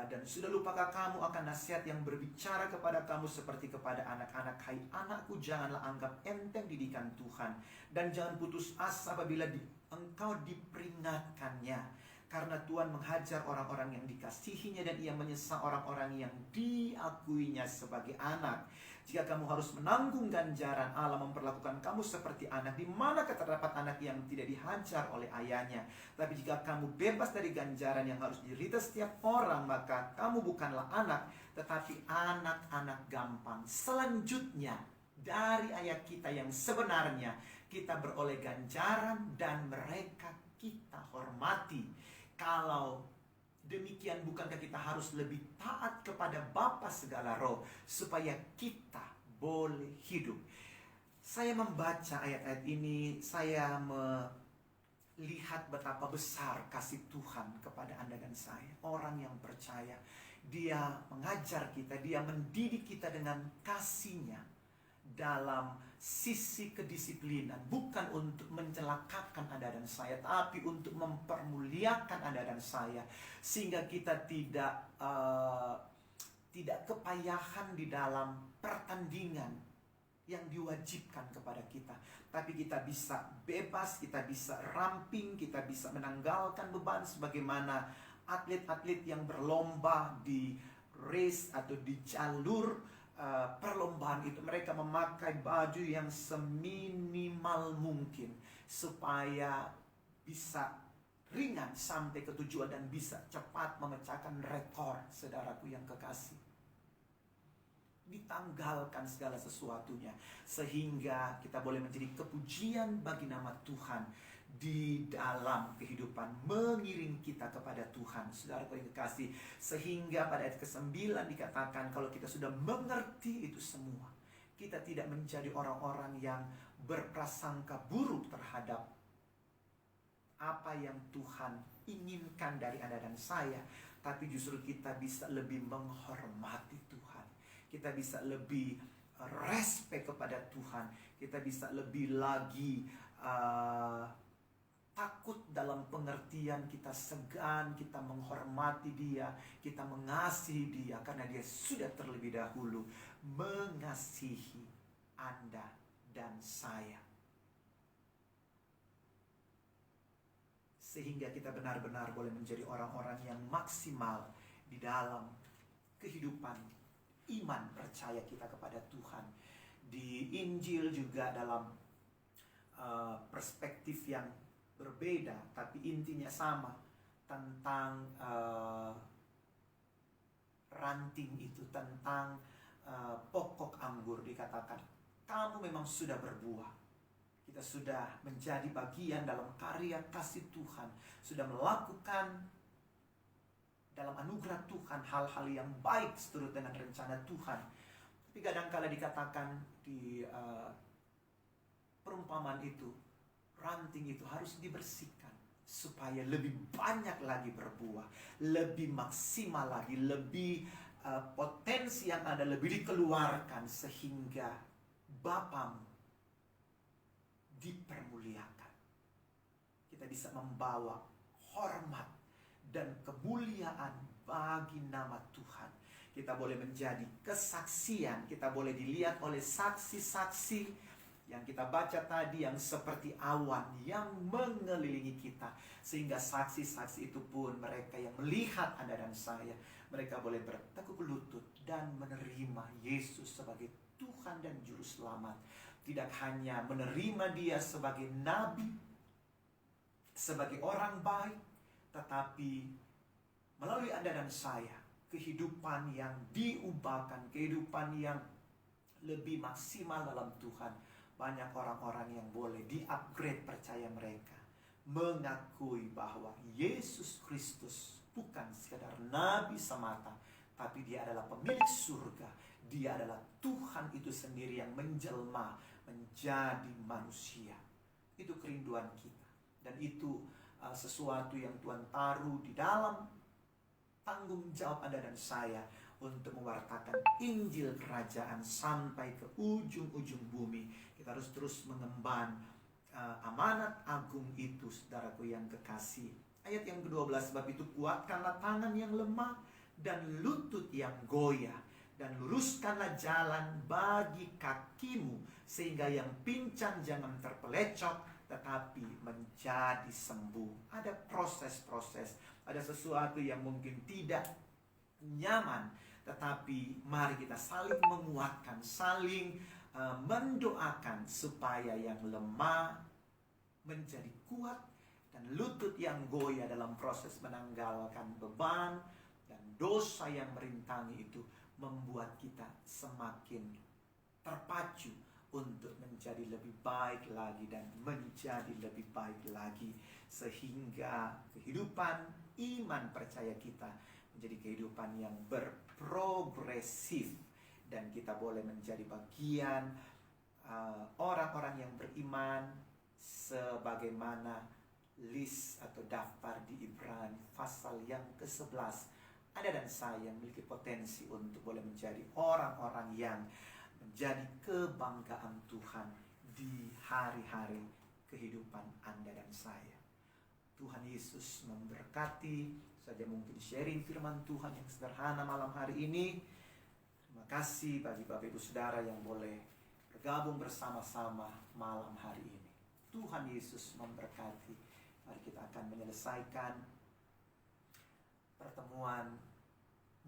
dan sudah lupakah kamu akan nasihat yang berbicara kepada kamu seperti kepada anak-anak? Hai anakku, janganlah anggap enteng didikan Tuhan, dan jangan putus asa apabila engkau diperingatkannya. Karena Tuhan menghajar orang-orang yang dikasihinya, dan Ia menyesal orang-orang yang diakuinya sebagai anak. Jika kamu harus menanggung ganjaran, Allah memperlakukan kamu seperti anak. Di mana terdapat anak yang tidak dihajar oleh ayahnya? Tapi jika kamu bebas dari ganjaran yang harus diderita setiap orang, maka kamu bukanlah anak, tetapi anak-anak gampang. Selanjutnya, dari ayat kita yang sebenarnya, kita beroleh ganjaran dan mereka kita hormati. Kalau demikian, bukankah kita harus lebih taat kepada Bapa segala roh, supaya kita boleh hidup? Saya membaca ayat-ayat ini, saya melihat betapa besar kasih Tuhan kepada Anda dan saya. Orang yang percaya, Dia mengajar kita, Dia mendidik kita dengan kasih-Nya dalam sisi kedisiplinan, bukan untuk mencelakakan Anda dan saya, tapi untuk mempermuliakan Anda dan saya, sehingga kita tidak kepayahan di dalam pertandingan yang diwajibkan kepada kita, tapi kita bisa bebas, kita bisa ramping, kita bisa menanggalkan beban, sebagaimana atlet-atlet yang berlomba di race atau di jalur perlombaan itu. Mereka memakai baju yang seminimal mungkin supaya bisa ringan sampai ke tujuan dan bisa cepat memecahkan rekor. Saudaraku yang kekasih, ditanggalkan segala sesuatunya sehingga kita boleh menjadi kepujian bagi nama Tuhan di dalam kehidupan mengiring kita kepada Tuhan. Saudaraku yang kekasih, sehingga pada ayat ke-9 dikatakan, kalau kita sudah mengerti itu semua, kita tidak menjadi orang-orang yang berprasangka buruk terhadap apa yang Tuhan inginkan dari Anda dan saya, tapi justru kita bisa lebih menghormati Tuhan. Kita bisa lebih respect kepada Tuhan. Kita bisa lebih lagi takut dalam pengertian kita segan, kita menghormati Dia, kita mengasihi Dia karena Dia sudah terlebih dahulu mengasihi Anda dan saya. Sehingga kita benar-benar boleh menjadi orang-orang yang maksimal di dalam kehidupan iman percaya kita kepada Tuhan. Di Injil juga dalam perspektif yang berbeda, tapi intinya sama, tentang ranting itu, tentang pokok anggur. Dikatakan, kamu memang sudah berbuah. Kita sudah menjadi bagian dalam karya kasih Tuhan, sudah melakukan dalam anugerah Tuhan hal-hal yang baik seturut dengan rencana Tuhan. Tapi kadang-kala dikatakan di perumpamaan itu, ranting itu harus dibersihkan supaya lebih banyak lagi berbuah, lebih maksimal lagi, lebih potensi yang ada lebih dikeluarkan sehingga Bapamu dipermuliakan. Kita bisa membawa hormat dan kemuliaan bagi nama Tuhan. Kita boleh menjadi kesaksian, kita boleh dilihat oleh saksi-saksi yang kita baca tadi, yang seperti awan yang mengelilingi kita. Sehingga saksi-saksi itu pun mereka yang melihat Anda dan saya, mereka boleh bertekuk lutut dan menerima Yesus sebagai Tuhan dan Juru Selamat. Tidak hanya menerima Dia sebagai nabi, sebagai orang baik, tetapi melalui Anda dan saya, kehidupan yang diubahkan, kehidupan yang lebih maksimal dalam Tuhan. Banyak orang-orang yang boleh di-upgrade percaya mereka, mengakui bahwa Yesus Kristus bukan sekadar nabi semata, tapi Dia adalah pemilik surga. Dia adalah Tuhan itu sendiri yang menjelma menjadi manusia. Itu kerinduan kita. Dan itu sesuatu yang Tuhan taruh di dalam tanggung jawab Anda dan saya untuk mewartakan Injil Kerajaan sampai ke ujung-ujung bumi. Kita harus terus mengemban amanat agung itu, saudaraku yang kekasih. Ayat yang ke-12, sebab itu kuatkanlah tangan yang lemah dan lutut yang goyah, dan luruskanlah jalan bagi kakimu, sehingga yang pincang jangan terpelecok, tetapi menjadi sembuh. Ada proses-proses, ada sesuatu yang mungkin tidak nyaman, tetapi mari kita saling menguatkan, saling mendoakan supaya yang lemah menjadi kuat, dan lutut yang goyah dalam proses menanggalkan beban dan dosa yang merintangi itu membuat kita semakin terpacu untuk menjadi lebih baik lagi dan menjadi lebih baik lagi, sehingga kehidupan iman percaya kita menjadi kehidupan yang berprogresif, dan kita boleh menjadi bagian orang-orang yang beriman sebagaimana list atau daftar di Ibrani pasal yang ke-11. Anda dan saya memiliki potensi untuk boleh menjadi orang-orang yang menjadi kebanggaan Tuhan di hari-hari kehidupan Anda dan saya. Tuhan Yesus memberkati. Saja mungkin sharing firman Tuhan yang sederhana malam hari ini. Terima kasih bagi Bapak Ibu Saudara yang boleh bergabung bersama-sama malam hari ini. Tuhan Yesus memberkati. Mari kita akan menyelesaikan pertemuan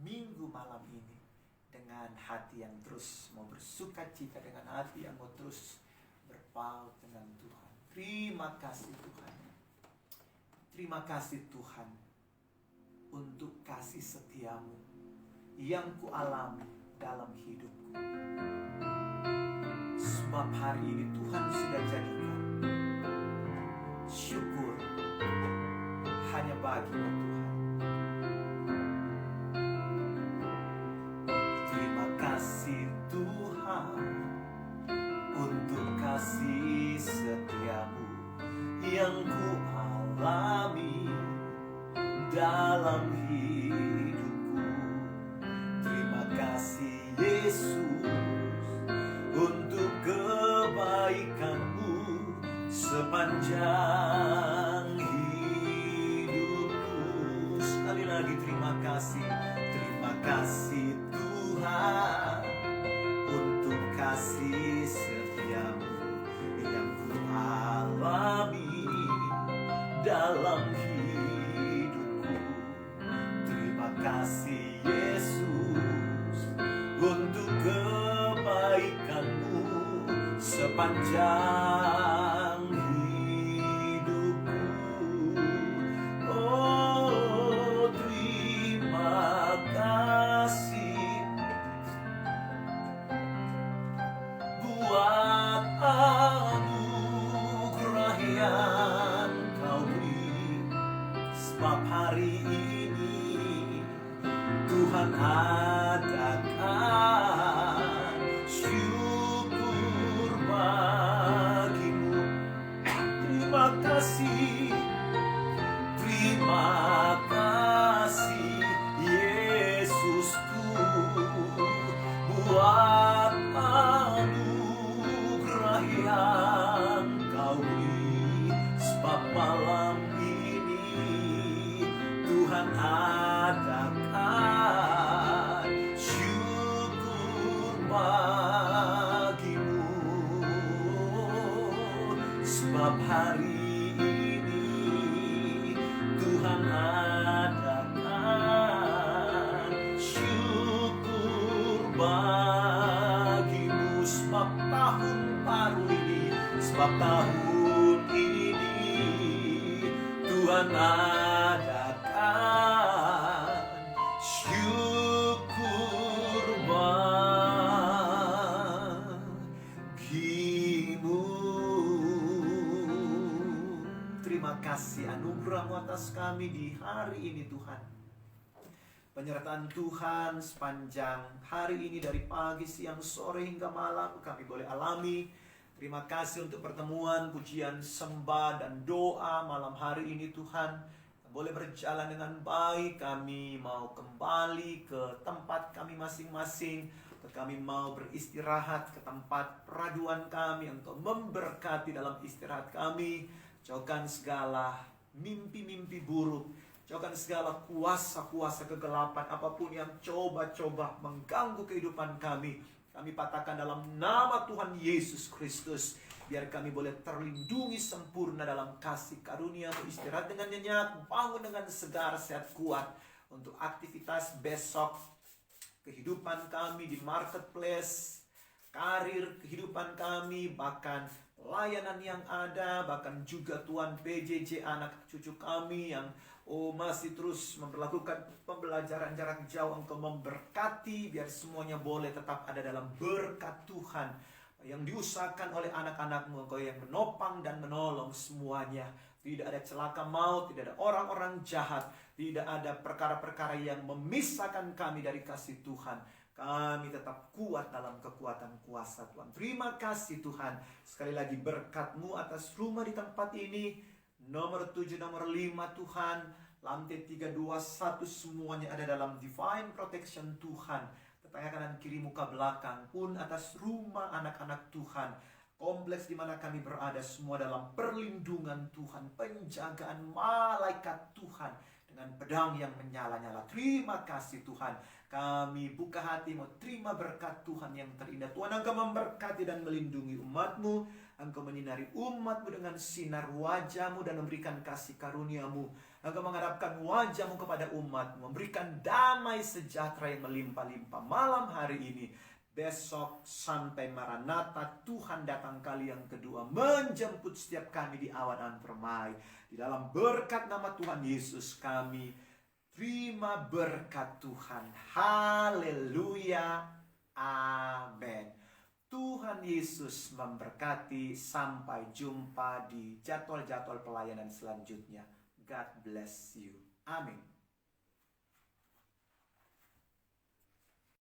minggu malam ini dengan hati yang terus mau bersuka cita, dengan hati yang mau terus berpaut dengan Tuhan. Terima kasih Tuhan. Terima kasih Tuhan untuk kasih setiamu yang kualami dalam hidupku. Sebab hari ini Tuhan sudah jadikan syukur hanya bagi-Mu Tuhan. Terima kasih Tuhan untuk kasih setiamu yang ku alami dalam hidupku. Terima kasih Yesus untuk kebaikan-Mu sepanjang hidupku. Sekali lagi terima kasih Tuhan untuk kasih setia-Mu yang ku alami dalam hidupku. Terima kasih Yesus untuk kebaikan-Mu sepanjang hidupku. Oh, terima kasih buat anugerah yang Kau beri. Sebab hari ini Tuhan adakan syukur bagi-Mu. Terima kasih Yesusku buat anugerah yang Kau beri. Sebab malam ini Tuhan adakan syukur bagi-Mu. Sebab hari ini Tuhan adakan syukur bagi-Mu. Sebab tahun baru ini, sebab tahun ini Tuhan adakan syukur bagi-Mu. Terima kasih anugerah-Mu atas kami di hari ini Tuhan. Penyertaan Tuhan sepanjang hari ini dari pagi, siang, sore hingga malam kami boleh alami. Terima kasih untuk pertemuan, pujian, sembah, dan doa malam hari ini Tuhan. Boleh berjalan dengan baik. Kami mau kembali ke tempat kami masing-masing. Kami mau beristirahat ke tempat peraduan kami. Engkau memberkati dalam istirahat kami. Jauhkan segala mimpi-mimpi buruk. Jauhkan segala kuasa-kuasa kegelapan apapun yang coba-coba mengganggu kehidupan kami. Kami patahkan dalam nama Tuhan Yesus Kristus. Biar kami boleh terlindungi sempurna dalam kasih karunia-Mu. Istirahat dengan nyenyak, bangun dengan segar, sehat, kuat. Untuk aktivitas besok, kehidupan kami di marketplace, karir kehidupan kami, bahkan layanan yang ada, bahkan juga Tuhan PJJ anak cucu kami yang masih terus memperlakukan pembelajaran jarak jauh. Engkau memberkati, biar semuanya boleh tetap ada dalam berkat Tuhan yang diusahakan oleh anak-anak-Mu. Engkau yang menopang dan menolong semuanya. Tidak ada celaka maut, tidak ada orang-orang jahat, tidak ada perkara-perkara yang memisahkan kami dari kasih Tuhan. Kami tetap kuat dalam kekuatan kuasa Tuhan. Terima kasih Tuhan. Sekali lagi berkat-Mu atas rumah di tempat ini. Nomor 7, nomor 5 Tuhan. Lantai 3, 2, 1 semuanya ada dalam divine protection Tuhan. Tetangga kanan kiri muka belakang pun atas rumah anak-anak Tuhan. Kompleks di mana kami berada semua dalam perlindungan Tuhan. Penjagaan malaikat Tuhan dengan pedang yang menyala-nyala. Terima kasih Tuhan. Kami buka hati mau terima berkat Tuhan yang terindah. Tuhan, Engkau memberkati dan melindungi umat-Mu. Engkau menyinari umat-Mu dengan sinar wajah-Mu dan memberikan kasih karunia-Mu. Engkau menghadapkan wajah-Mu kepada umat-Mu, memberikan damai sejahtera yang melimpah-limpah malam hari ini. Besok sampai Maranatha, Tuhan datang kali yang kedua, menjemput setiap kami di awan-awan permai. Di dalam berkat nama Tuhan Yesus kami terima berkat Tuhan. Haleluya. Amin. Tuhan Yesus memberkati. Sampai jumpa di jadwal-jadwal pelayanan selanjutnya. God bless you. Amin.